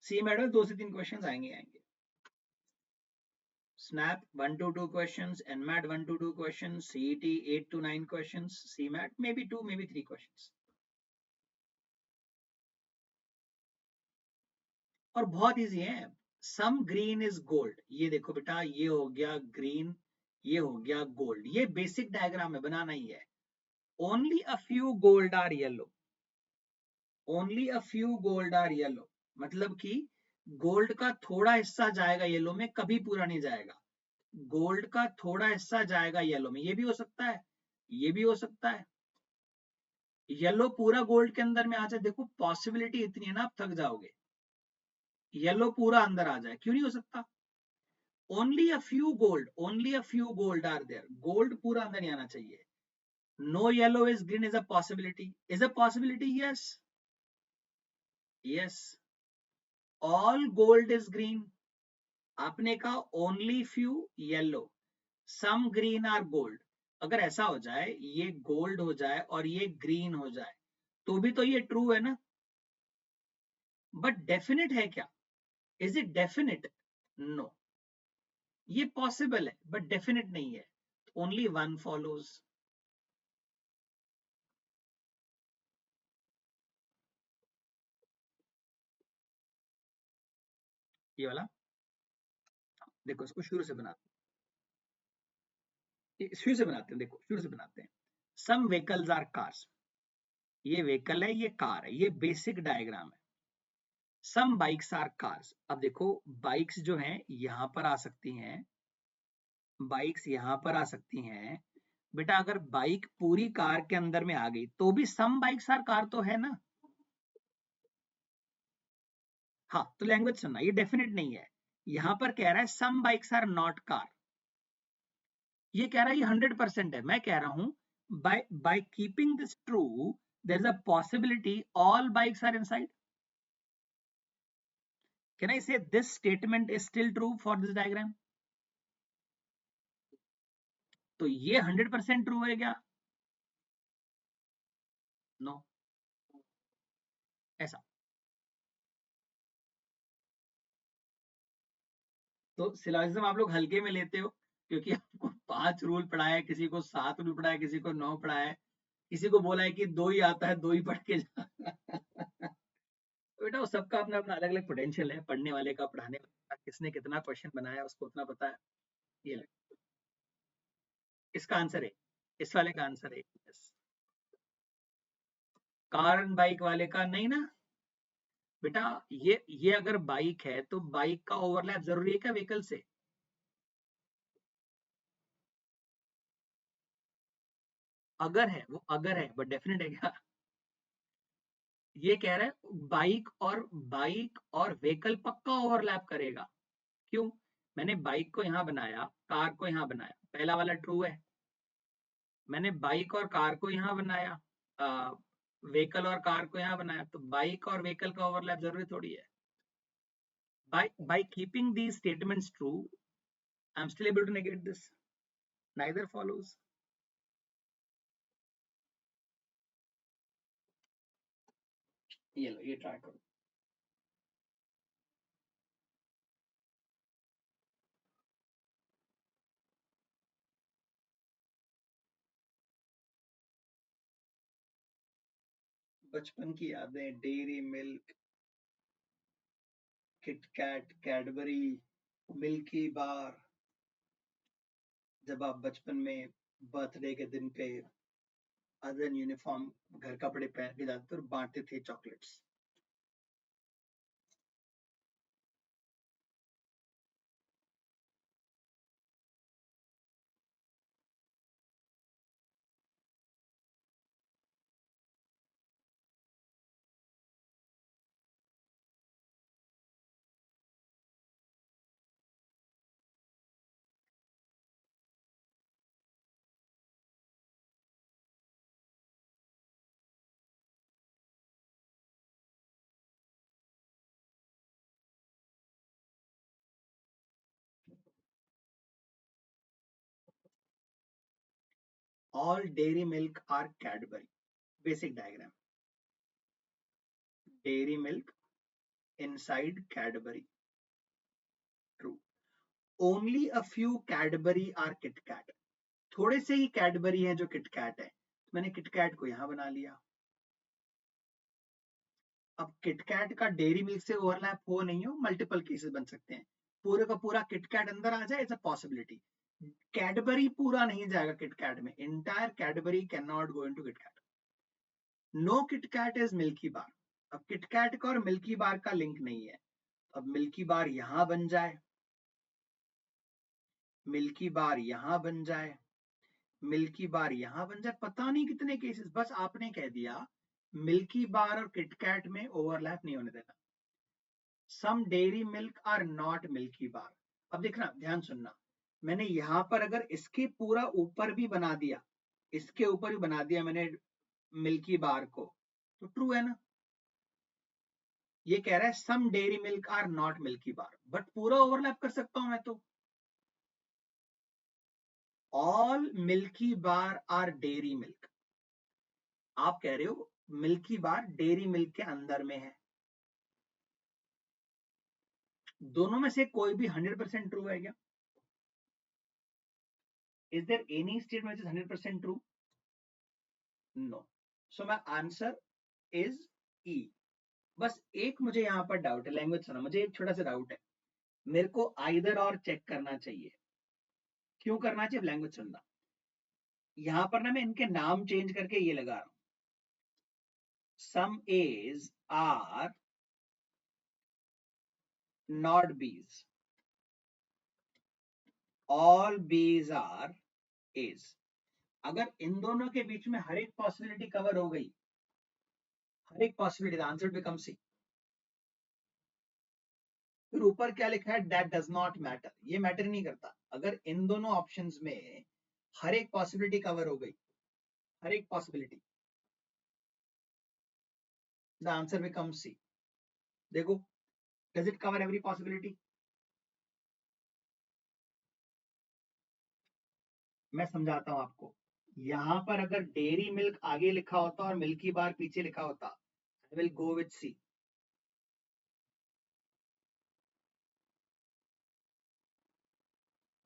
Speaker 1: सी मैडम 2 से 3 क्वेश्चन आएंगे। Snap 1 to 2 questions, nmat 1 to 2 questions, CET 8 to 9 questions, CMAT maybe 2 maybe 3 questions। और बहुत इजी है। सम ग्रीन इज गोल्ड, ये देखो बेटा, ये हो गया ग्रीन, ये हो गया गोल्ड, ये बेसिक डायग्राम है, बनाना ही है। Only a few gold are yellow, only a few gold are yellow, मतलब कि गोल्ड का थोड़ा हिस्सा जाएगा येलो में, कभी पूरा नहीं जाएगा। गोल्ड का थोड़ा हिस्सा जाएगा येलो में, ये भी हो सकता है, ये भी हो सकता है। येलो पूरा गोल्ड के अंदर में आ जाए, देखो पॉसिबिलिटी इतनी है ना, आप थक जाओगे। येलो पूरा अंदर आ जाए, क्यों नहीं हो सकता? Only a few gold, only a few gold are there, gold पूरा अंदर नहीं आना चाहिए. No yellow is green is a possibility. Is a possibility? Yes. Yes. All gold is green. आपने कहा only few yellow, some green are gold. अगर ऐसा हो जाए, ये गोल्ड हो जाए और ये ग्रीन हो जाए, तो भी तो ये ट्रू है ना. बट डेफिनेट है क्या? Is it definite? नो. ये पॉसिबल है बट डेफिनेट नहीं है. Only one follows. ये वाला देखो, इसको शुरू से बनाते हैं, शुरू से बनाते हैं. देखो शुरू से बनाते हैं. सम व्हीकल्स आर कार्स. ये व्हीकल है, ये कार है, ये बेसिक डायग्राम है. सम बाइक्स आर कार्स. अब देखो बाइक्स जो हैं यहां पर आ सकती हैं, बाइक्स यहां पर आ सकती हैं. बेटा अगर बाइक पूरी कार के अंदर में आ गई तो भी सम बाइक्स आर कार तो है ना. हाँ, तो लैंग्वेज सुनना, ये डेफिनेट नहीं है. यहां पर कह रहा है सम बाइक्स आर नॉट कार. ये कह रहा है ये 100% है. मैं कह रहा हूं by keeping this true there is a possibility all bikes are inside. Can I say this statement is still true for this diagram? तो ये 100% ट्रू है क्या? नो. ऐसा. तो सिलोजिज्म आप लोग हल्के में लेते हो क्योंकि आपको 5 रूल पढ़ाया है, किसी को 7 रूल पढ़ाया है, किसी को 9 पढ़ाया है, किसी को बोला है कि 2 ही आता है, 2 ही पढ़ के जा. तो बेटा वो सबका अपना अपना अलग अलग पोटेंशियल है, पढ़ने वाले का, पढ़ाने वाले का, किसने कितना क्वेश्चन बनाया उसको उतना पता है. ये ले. इसका आंसर है, इस वाले का आंसर है yes. कार एंड बाइक वाले का नहीं ना बेटा. ये अगर बाइक है तो बाइक का ओवरलैप जरूरी है क्या व्हीकल से? अगर है, वो अगर है बट डेफिनेट है क्या? ये कह रहा है बाइक और व्हीकल पक्का ओवरलैप करेगा. क्यों? मैंने बाइक को यहां बनाया, कार को यहां बनाया, पहला वाला ट्रू है. मैंने बाइक और कार को यहां बनाया, व्हीकल और कार को यहां बनाया, तो बाइक और व्हीकल का ओवरलैप जरूरी थोड़ी है. By keeping these statements true, I'm still able to negate this. Neither follows. ये लो, ये ट्राई करो. बचपन की यादें, Dairy Milk, KitKat, Cadbury, Milky Bar. जब आप बचपन में बर्थडे के दिन पे अदर यूनिफॉर्म घर कपड़े पहन के जाते थे और बांटते थे chocolates. All dairy milk are Cadbury. Basic diagram. Dairy milk inside Cadbury. True. Only a few Cadbury are KitKat. थोड़े से ही कैडबरी हैं जो किटकैट है. तो मैंने किटकैट को यहां बना लिया. अब किटकैट का डेयरी मिल्क से ओवरलैप हो नहीं हो, मल्टीपल केसेस बन सकते हैं. पूरे का पूरा किटकैट अंदर आ जाए, इट्स अ पॉसिबिलिटी. कैडबरी पूरा नहीं जाएगा किटकैट में. Entire Cadbury can not go into KitKat. No KitKat is Milky Bar. अब किटकैट का और मिल्की बार का लिंक नहीं है. अब मिल्की बार यहां बन जाए, मिल्की बार यहां बन जाए, मिल्की बार यहां बन जाए, पता नहीं कितने केसेस. बस आपने कह दिया मिल्की बार और किटकैट में ओवरलैप नहीं होने देना. Some Dairy Milk are not Milky Bar. अब देखना, ध्यान सुनना, मैंने यहां पर अगर इसके पूरा ऊपर भी बना दिया, इसके ऊपर भी बना दिया मैंने मिल्की बार को, तो ट्रू है ना। ये कह रहा है some Dairy Milk are not Milky Bar, but पूरा ओवरलैप कर सकता हूं मैं तो। All Milky Bar are Dairy Milk, आप कह रहे हो मिल्की बार डेयरी मिल्क के अंदर में है। दोनों में से कोई भी 100% ट्रू है क्या? Is there any statement is 100% true? No. So my answer is E. बस एक मुझे यहाँ पर डाउट है, लैंग्वेज सुना, मुझे एक छोटा सा डाउट है, मेरे को आइदर और चेक करना चाहिए। क्यों करना चाहिए? लैंग्वेज सुनना, यहां पर ना मैं इनके नाम चेंज करके ये लगा रहा हूं, सम एज आर नॉट बीज, ऑल बीज आर एज। अगर इन दोनों के बीच में हर एक पॉसिबिलिटी कवर हो गई, हर एक पॉसिबिलिटी, आंसर बिकम सी। फिर ऊपर क्या लिखा है? दैट डज नॉट मैटर, ये मैटर नहीं करता। अगर इन दोनों ऑप्शंस में हर एक पॉसिबिलिटी कवर हो गई, हर एक पॉसिबिलिटी, द आंसर बिकम सी। देखो, does it cover every possibility? मैं समझाता हूं आपको। यहां पर अगर डेयरी मिल्क आगे लिखा होता और मिल्की बार पीछे लिखा होता, I will go with C.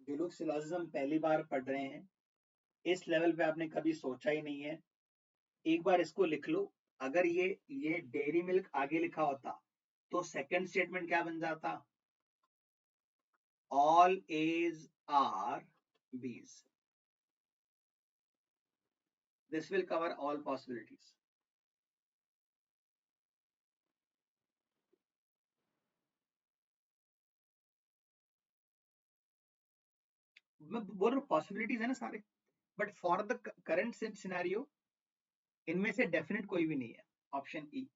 Speaker 1: जो लोग सिलोजिज्म पहली बार पढ़ रहे हैं, इस लेवल पे आपने कभी सोचा ही नहीं है, एक बार इसको लिख लो। अगर ये डेयरी मिल्क आगे लिखा होता तो सेकंड स्टेटमेंट क्या बन जाता? All A's are B's. This will cover all possibilities. मैं बोल रहा हूँ पॉसिबिलिटीज है ना सारे, but for the current scenario इनमें से डेफिनेट कोई भी नहीं है। Option E.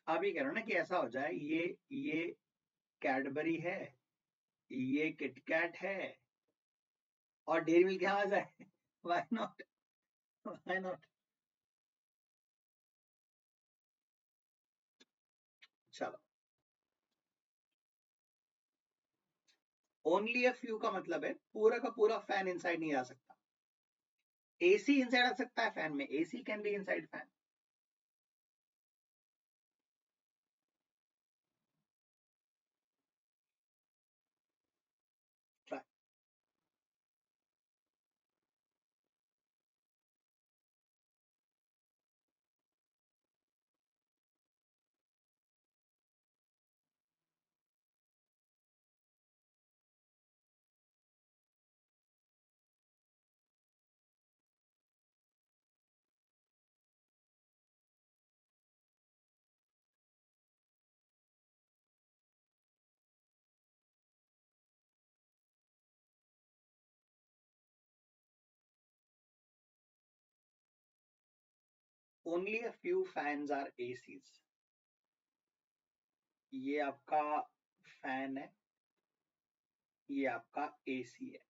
Speaker 1: आप ये कह रहे हो ना कि ऐसा हो जाए, ये कैडबरी है, ये किटकैट है, और डेयरी मिल्क यहाँ आ जाए। Why not, why not. चलो, ओनली अ फ्यू का मतलब है पूरा का पूरा फैन इनसाइड नहीं आ सकता। एसी इनसाइड आ सकता है फैन में, AC can be inside fan. Try. Only a few fans are ACs. ये आपका फैन है, ये आपका एसी है।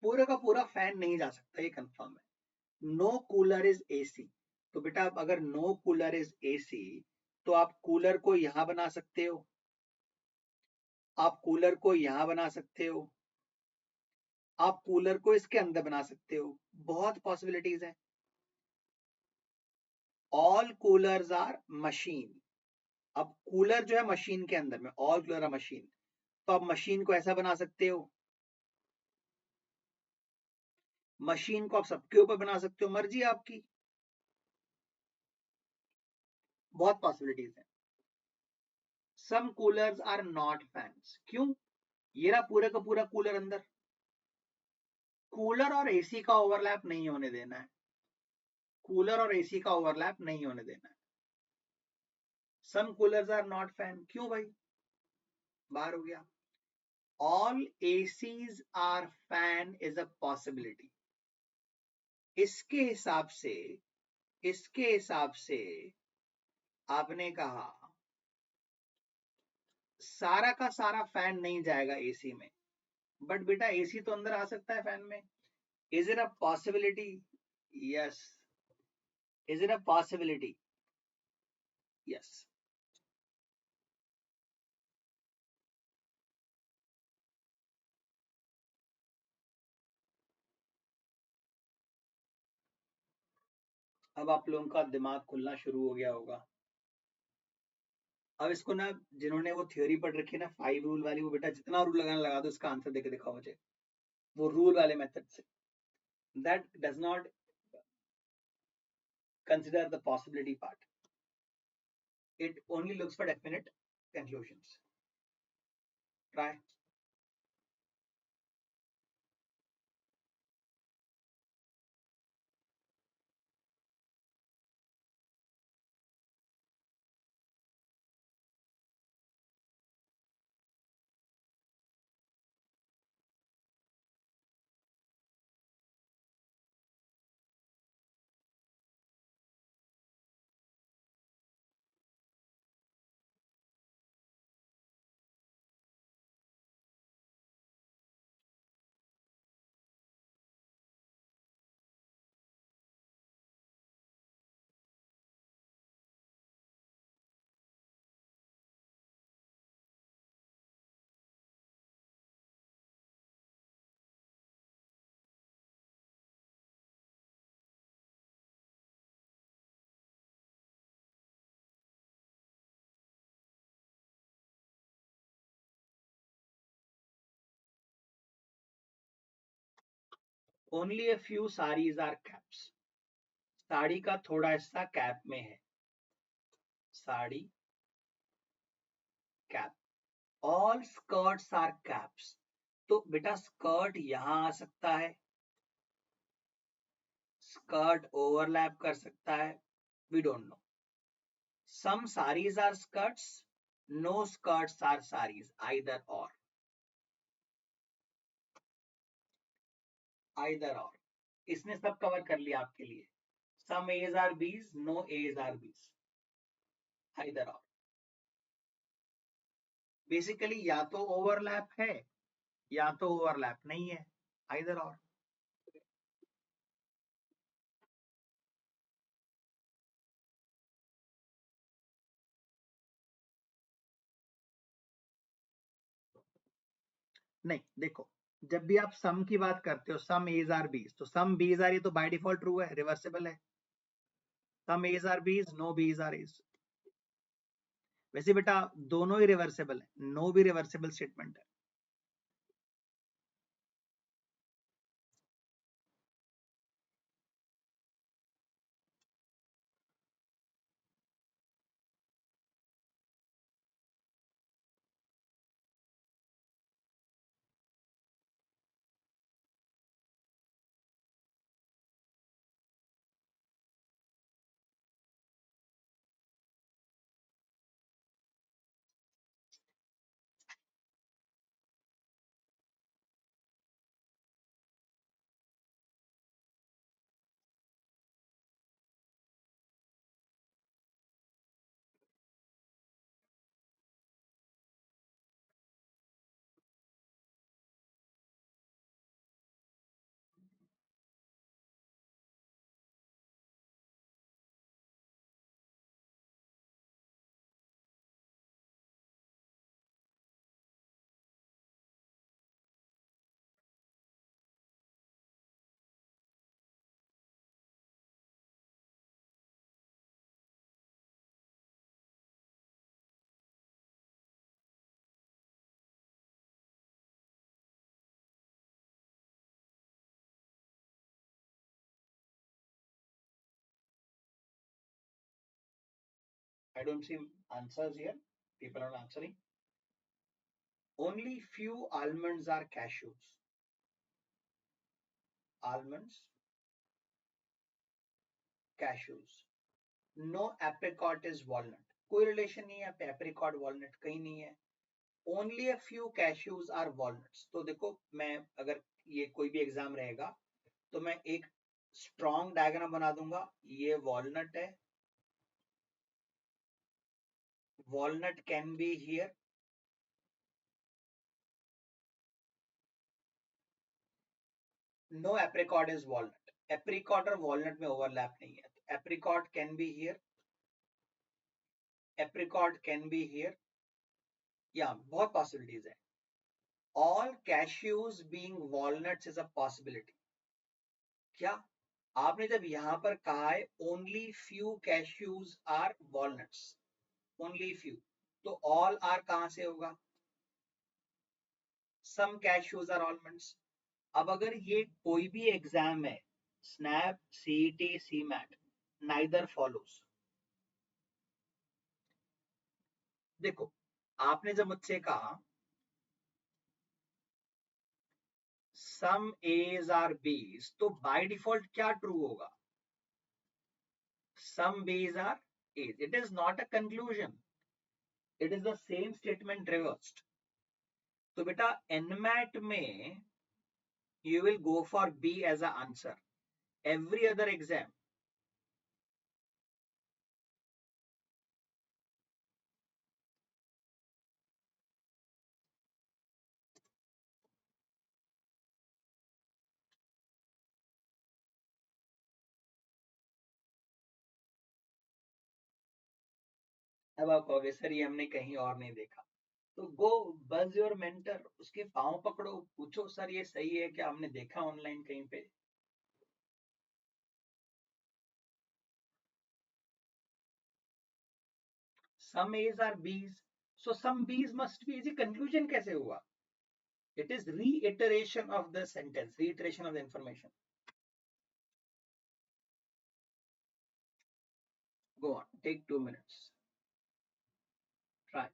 Speaker 1: पूरा का पूरा फैन नहीं जा सकता, ये कंफर्म है। No cooler is AC. तो बेटा आप अगर नो कूलर इज एसी, तो आप कूलर को यहां बना सकते हो, आप कूलर को यहां बना सकते हो, आप कूलर को इसके अंदर बना सकते हो, बहुत पॉसिबिलिटीज हैं। All coolers are machine. अब कूलर जो है मशीन के अंदर में, ऑल कूलर आर मशीन, तो आप मशीन को ऐसा बना सकते हो, मशीन को आप सबके ऊपर बना सकते हो, मर्जी आपकी, बहुत पॉसिबिलिटीज है। Some coolers are not fans, क्यों? ये रहा पूरा का पूरा कूलर अंदर, कूलर और एसी का ओवरलैप नहीं होने देना है, कूलर और एसी का ओवरलैप नहीं होने देना है। Some coolers are not fan, क्यों भाई? बाहर हो गया। All ACs are fan is a possibility. इसके हिसाब से इसके हिसाब से आपने कहा सारा का सारा फैन नहीं जाएगा एसी में, बट बेटा एसी तो अंदर आ सकता है फैन में. Is it a possibility? Yes. Is it a possibility? Yes. अब आप लोगों का दिमाग खुलना शुरू हो गया होगा. अब इसको ना, जिन्होंने वो थ्योरी पढ़ रखी है ना 5 रूल वाली, वो बेटा जितना रूल लगाना लगा दो, इसका आंसर देके दिखाओ मुझे वो रूल वाले मेथड से. That does not consider the possibility part. It only looks for definite conclusions. Try. Only a few saris are caps. Sari का थोड़ा हिस्सा कैप में है. Sari cap. All skirts are caps. तो बेटा स्कर्ट यहां आ सकता है, स्कर्ट ओवरलैप कर सकता है. We don't know. Some saris are skirts, no skirts are saris. Either or. Either or. इसने सब कवर कर लिया आपके लिए. Some A's are B's, no A's are B's. Either or. Basically या तो ओवरलैप है या तो ओवरलैप नहीं है. Either or. नहीं देखो, जब भी आप सम की बात करते हो, सम एज आर बीज, तो सम बीज आर, ये तो बाय डिफॉल्ट ट्रू है, रिवर्सिबल है. सम एज आर बीज, नो बीज आर एज. वैसे बेटा दोनों ही रिवर्सिबल है, नो भी रिवर्सिबल स्टेटमेंट है. I don't see answers here. People are answering. Only few almonds are cashews. Almonds, cashews. No apricot is walnut. कोई रिलेशन नहीं है apricot walnut, कहीं नहीं है. Only a few cashews are walnuts. तो देखो, मैं अगर ये कोई भी एग्जाम रहेगा तो मैं एक स्ट्रॉन्ग डायग्राम बना दूंगा, ये वॉलनट है, walnut can be here, no apricot is walnut, apricot और वॉलनट में ओवरलैप नहीं है, apricot can be here, apricot can be here, या बहुत पॉसिबिलिटीज है, all cashews being walnuts is a possibility. क्या आपने जब यहां पर कहा है only few cashews are walnuts, only few, तो ऑल आर कहां से होगा, सम कैश्यूज आर आलमंड्स। अब अगर ये कोई भी एग्जाम है, snap, CET, CMAT, neither follows. देखो आपने जब मुझसे कहा सम एज आर बीज, तो बाय डिफॉल्ट क्या ट्रू होगा, some B's are A's, it is not a conclusion, it is the same statement reversed. तो बेटा एनमैट में you will go for B as a answer. Every other exam, अब आप कहोगे sir ये हमने कहीं और नहीं देखा, तो गो बज योर मेंटर, उसके पांव पकड़ो, पूछो सर ये सही है क्या, हमने देखा ऑनलाइन कहीं पे। सम एज आर बीज, सो सम बीज मस्ट बी, ये कंक्लूजन कैसे हुआ, it is reiteration of the sentence, reiteration of the information. Go on, take 2 minutes, try.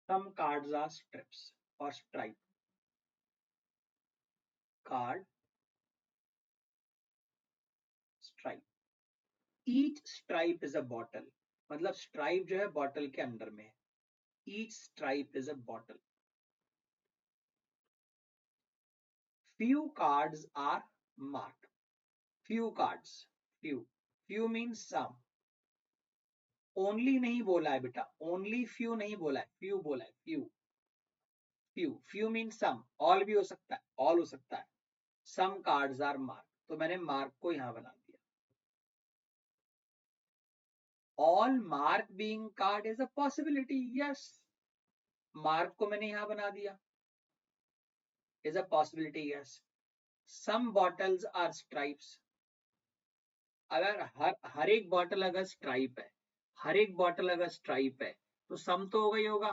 Speaker 1: Some cards are strips or stripe, card, stripe, each stripe is a bottle, मतलब stripe जो है bottle के अंदर में है, each stripe is a bottle, few cards are marked, few cards, few, few means some, only नहीं बोला है बेटा, only few नहीं बोला है, few बोला है, few, few, few means some, all भी हो सकता है, all हो सकता है, some cards are marked, तो मैंने mark को यहां बना दिया, all mark being card is a possibility, yes, mark को मैंने यहां बना दिया, is a possibility, yes, some bottles are stripes, अगर हर एक बॉटल अगर स्ट्राइप है, हर एक बॉटल अगर स्ट्राइप है, तो सम तो होगा ही होगा।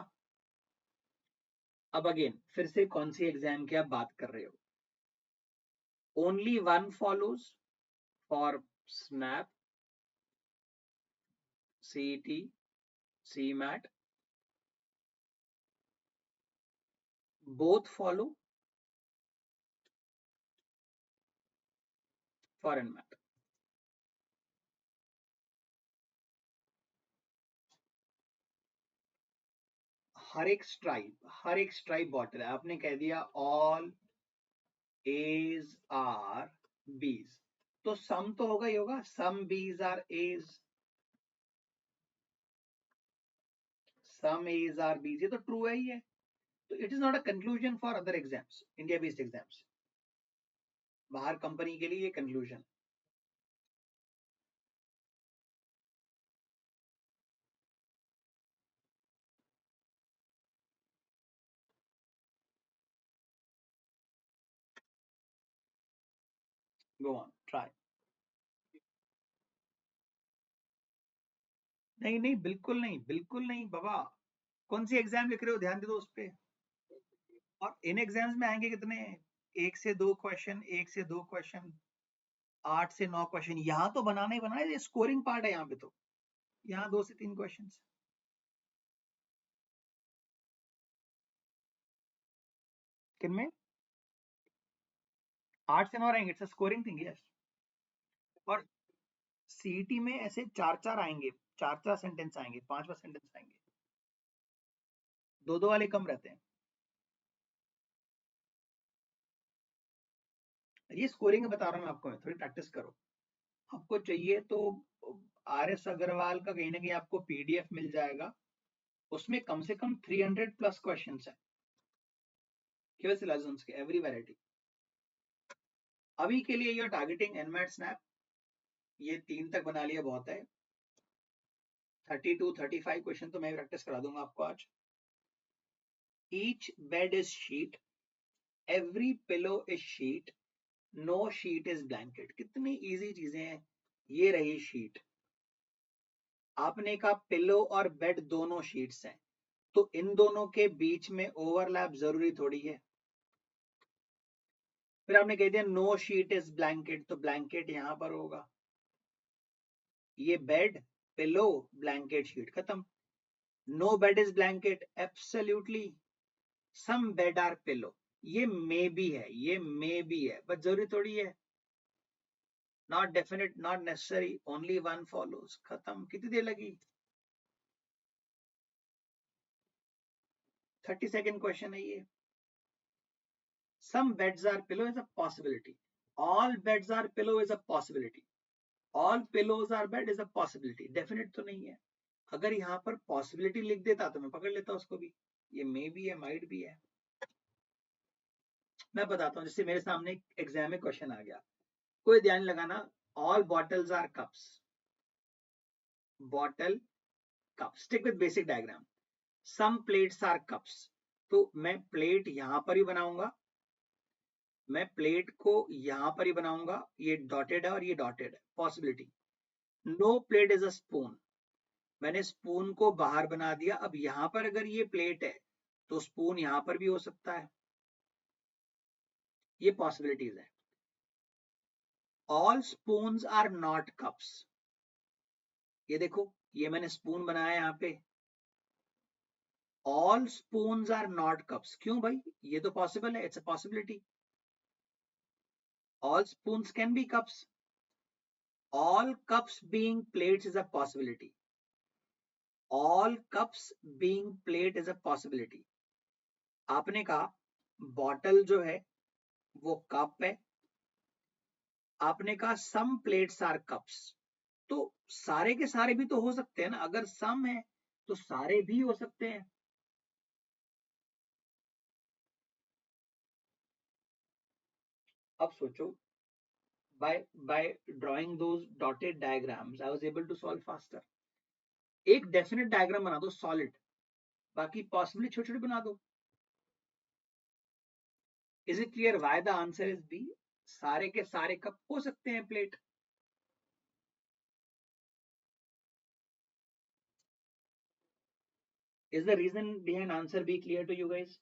Speaker 1: अब अगेन फिर से कौन सी एग्जाम की आप बात कर रहे हो, only one follows for SNAP, CET, CMAT, both follow for NMAT. हर एक स्ट्राइप बॉटल है, आपने कह दिया ऑल एज आर बीज, तो सम तो होगा ही होगा, some B's are A's, some A's are B's, ये तो ट्रू है ही है, तो it is not a conclusion for other exams, India based exams. बाहर कंपनी के लिए ये कंक्लूजन। Go on try. नहीं नहीं, बिल्कुल नहीं, बिल्कुल नहीं बाबा। कौन सी एग्जाम लिख रहे हो, ध्यान दे दो उस पे। और इन एग्जाम्स में आएंगे कितने, 1 से 2 क्वेश्चन, 1 से 2 क्वेश्चन, 8 से 9 क्वेश्चन। यहाँ तो बनाना ही बनाना है, ये स्कोरिंग पार्ट है यहाँ पे। तो यहाँ 2 से 3 क्वेश्चन। किनमें 8 से 9 रहेंगे, इट्स स्कोरिंग थिंग, यस। और सीईटी में ऐसे 4 4 आएंगे, 4 4 सेंटेंस आएंगे, 5 5 सेंटेंस आएंगे। 2 2 वाले कम रहते हैं। ये स्कोरिंग बता रहा हूँ मैं आपको, मैं थोड़ी प्रैक्टिस करो। आपको चाहिए तो RS अग्रवाल का कहीं ना कहीं आपको PDF मिल जाएगा, उसमें कम से कम 300+ क्वेश्चन है केवल सिलेबस के, एवरी वैरायटी। अभी के लिए you are targeting NMAT SNAP, ये 3 तक बना लिया बहुत है। 32 35 क्वेश्चन तो मैं प्रैक्टिस करा दूंगा आपको आज। Each bed is sheet, every pillow is sheet, no sheet is blanket. कितनी इजी चीजें हैं। ये रही शीट, आपने कहा पिलो और बेड दोनों शीट्स हैं, तो इन दोनों के बीच में ओवरलैप जरूरी थोड़ी है। फिर आपने कह दिया नो शीट इज ब्लैंकेट, तो ब्लैंकेट यहां पर होगा। ये बेड, पिलो, ब्लैंकेट, शीट, खत्म। No bed is blanket, absolutely. Some bed are pillow, ये मे भी है, ये मे भी है, बट जरूरी थोड़ी है। Not definite, not necessary, only one follows, खत्म। कितनी देर लगी? 32nd क्वेश्चन है ये। Some beds are pillow is a possibility, all beds are pillow is a possibility, all pillows are bed is a possibility, definite तो नहीं है। अगर यहाँ पर पॉसिबिलिटी लिख देता तो मैं पकड़ लेता उसको भी। ये मे भी है, माइट भी है। मैं बताता हूँ, जैसे मेरे सामने एग्जाम में क्वेश्चन आ गया, कोई ध्यान लगाना। All bottles are cups, bottle cup, stick with basic diagram. Some plates are cups, तो मैं प्लेट यहां पर ही बनाऊंगा, मैं प्लेट को यहां पर ही बनाऊंगा। ये डॉटेड है और ये डॉटेड है, possibility. No plate is a spoon, मैंने स्पून को बाहर बना दिया। अब यहां पर अगर ये प्लेट है तो स्पून यहां पर भी हो सकता है, ये पॉसिबिलिटीज है। All spoons are not cups, ये देखो, ये मैंने स्पून बनाया यहां पे। All spoons are not cups, क्यों भाई? ये तो पॉसिबल है, it's a possibility. All spoons can be cups, all cups being plates is a possibility, all cups being plate is a possibility। आपने कहा बॉटल जो है वो कप है, आपने कहा सम प्लेट्स आर कप्स, तो सारे के सारे भी तो हो सकते हैं ना। अगर सम है तो सारे भी हो सकते हैं। अब सोचो, by drawing those dotted diagrams I was able to solve faster। एक डेफिनेट डायग्राम बना दो सॉलिड, बाकी पॉसिबली छोटे छोटे बना दो। Is it clear why the answer is B? सारे के सारे कप हो सकते हैं plate. Is the reason behind answer B clear to you guys?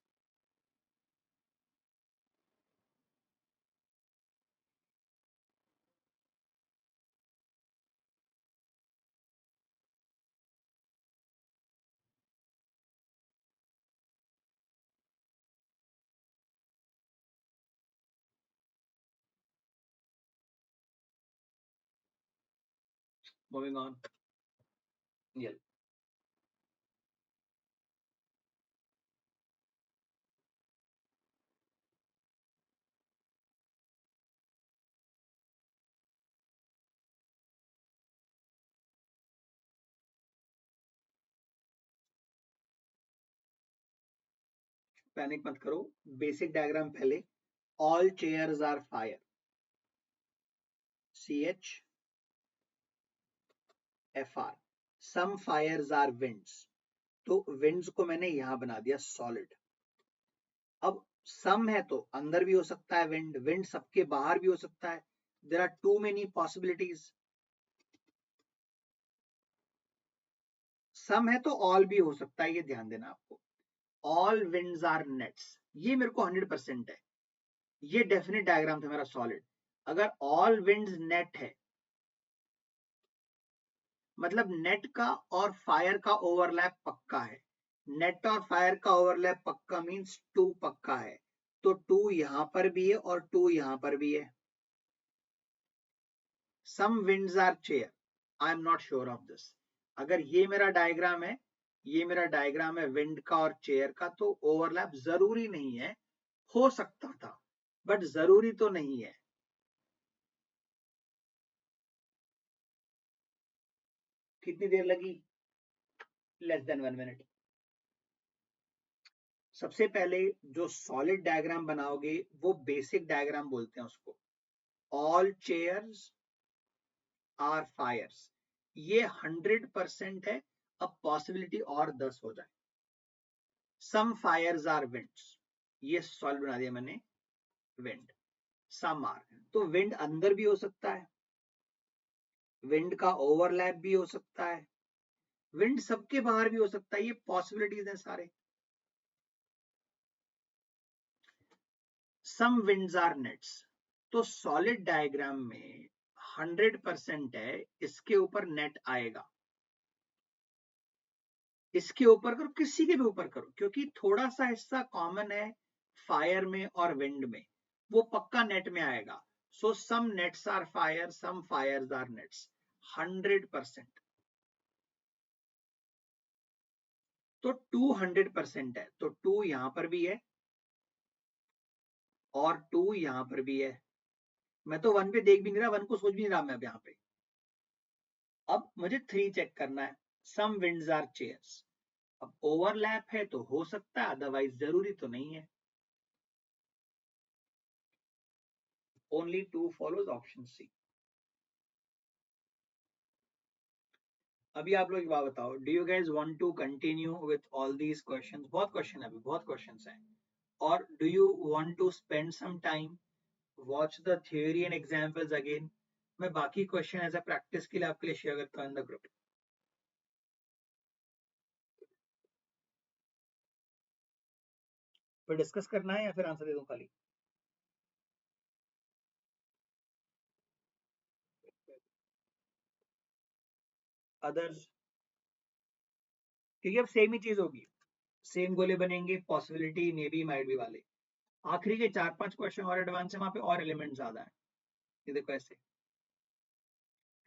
Speaker 1: Moving on. Yeah. Panic मत करो, बेसिक डायग्राम पहले। All chairs are fire, CHFR. Some fires are winds. तो winds को मैंने यहां बना दिया solid. अब सम है तो अंदर भी हो सकता है विंड, विंड सबके बाहर भी हो सकता है. There are too many possibilities. Some है तो ऑल भी हो सकता है, ये ध्यान देना आपको. ऑल विंड्स आर नेट्स, ये मेरे को 100% है. ये डेफिनेट डायग्राम था मेरा सॉलिड. अगर ऑल विंड्स नेट है मतलब नेट का और फायर का ओवरलैप पक्का है. नेट और फायर का ओवरलैप पक्का मींस 2 पक्का है. तो 2 यहां पर भी है और 2 यहां पर भी है. Some winds are chair, I am not sure of this. अगर ये मेरा डायग्राम है, ये मेरा डायग्राम है विंड का और चेयर का, तो ओवरलैप जरूरी नहीं है. हो सकता था बट जरूरी तो नहीं है. कितनी देर लगी? Less than 1 minute. सबसे पहले जो सॉलिड डायग्राम बनाओगे वो बेसिक डायग्राम बोलते हैं उसको. ऑल चेयर्स आर फायर्स, ये 100% है. अब पॉसिबिलिटी और 10 हो जाए. सम फायर्स आर विंड्स, ये सॉलिड बना दिया मैंने विंड. सम आर, तो विंड अंदर भी हो सकता है, विंड का ओवरलैप भी हो सकता है, विंड सबके बाहर भी हो सकता है. ये पॉसिबिलिटीज हैं सारे. सम विंड्स आर नेट्स, तो सॉलिड डायग्राम में 100% है इसके ऊपर नेट आएगा. इसके ऊपर करो, किसी के भी ऊपर करो, क्योंकि थोड़ा सा हिस्सा कॉमन है फायर में और विंड में, वो पक्का नेट में आएगा. So some nets are fire, some fires are nets, 100%. तो 200% है, तो 2 यहां पर भी है और 2 यहां पर भी है. मैं तो 1 पे देख भी नहीं रहा, 1 को सोच भी नहीं रहा मैं अब यहां पे. अब मुझे 3 चेक करना है. सम विंड्स आर चेयर्स, अब ओवरलैप है तो हो सकता है, अदरवाइज जरूरी तो नहीं है. Only 2 follows option C. अभी आप लोग एक बात बताओ, do you guys want to continue with all these questions? बहुत क्वेश्चन है अभी, बहुत क्वेश्चंस हैं. और do you want to spend some time watch the theory and examples again? मैं बाकी क्वेश्चन एज अ प्रैक्टिस के लिए आपके लिए शेयर करता हूं इन द ग्रुप. फिर डिस्कस करना है या फिर आंसर दे दूं खाली? अदर्स, क्योंकि अब सेम ही चीज होगी, सेम गोले बनेंगे. Possibility may be might be वाले आखिरी के 4-5 क्वेश्चन और एडवांस है, वहां पे और एलिमेंट ज्यादा है. ये देखो ऐसे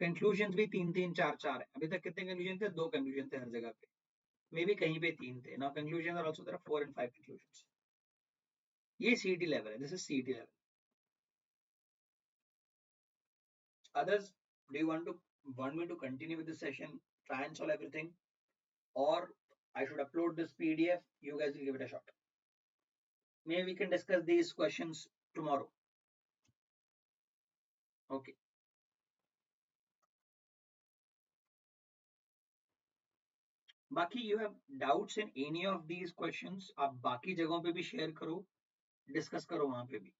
Speaker 1: कंक्लूजन भी 3-3, 4-4 है. अभी तक कितने कंक्लूजन थे? 2 कंक्लूजन थे हर जगह पे. मे बी कहीं पे 3 थे. Now conclusion are also there 4 and 5 conclusion. ये सीईटी लेवल है, this is CET level. Others, do you want me to continue with the session, try and solve everything, or I should upload this PDF? You guys will give it a shot. Maybe we can discuss these questions tomorrow. Okay. बाकी you have doubts in any of these questions, आप बाकी जगहों पे भी share करो, discuss करो वहां पे भी.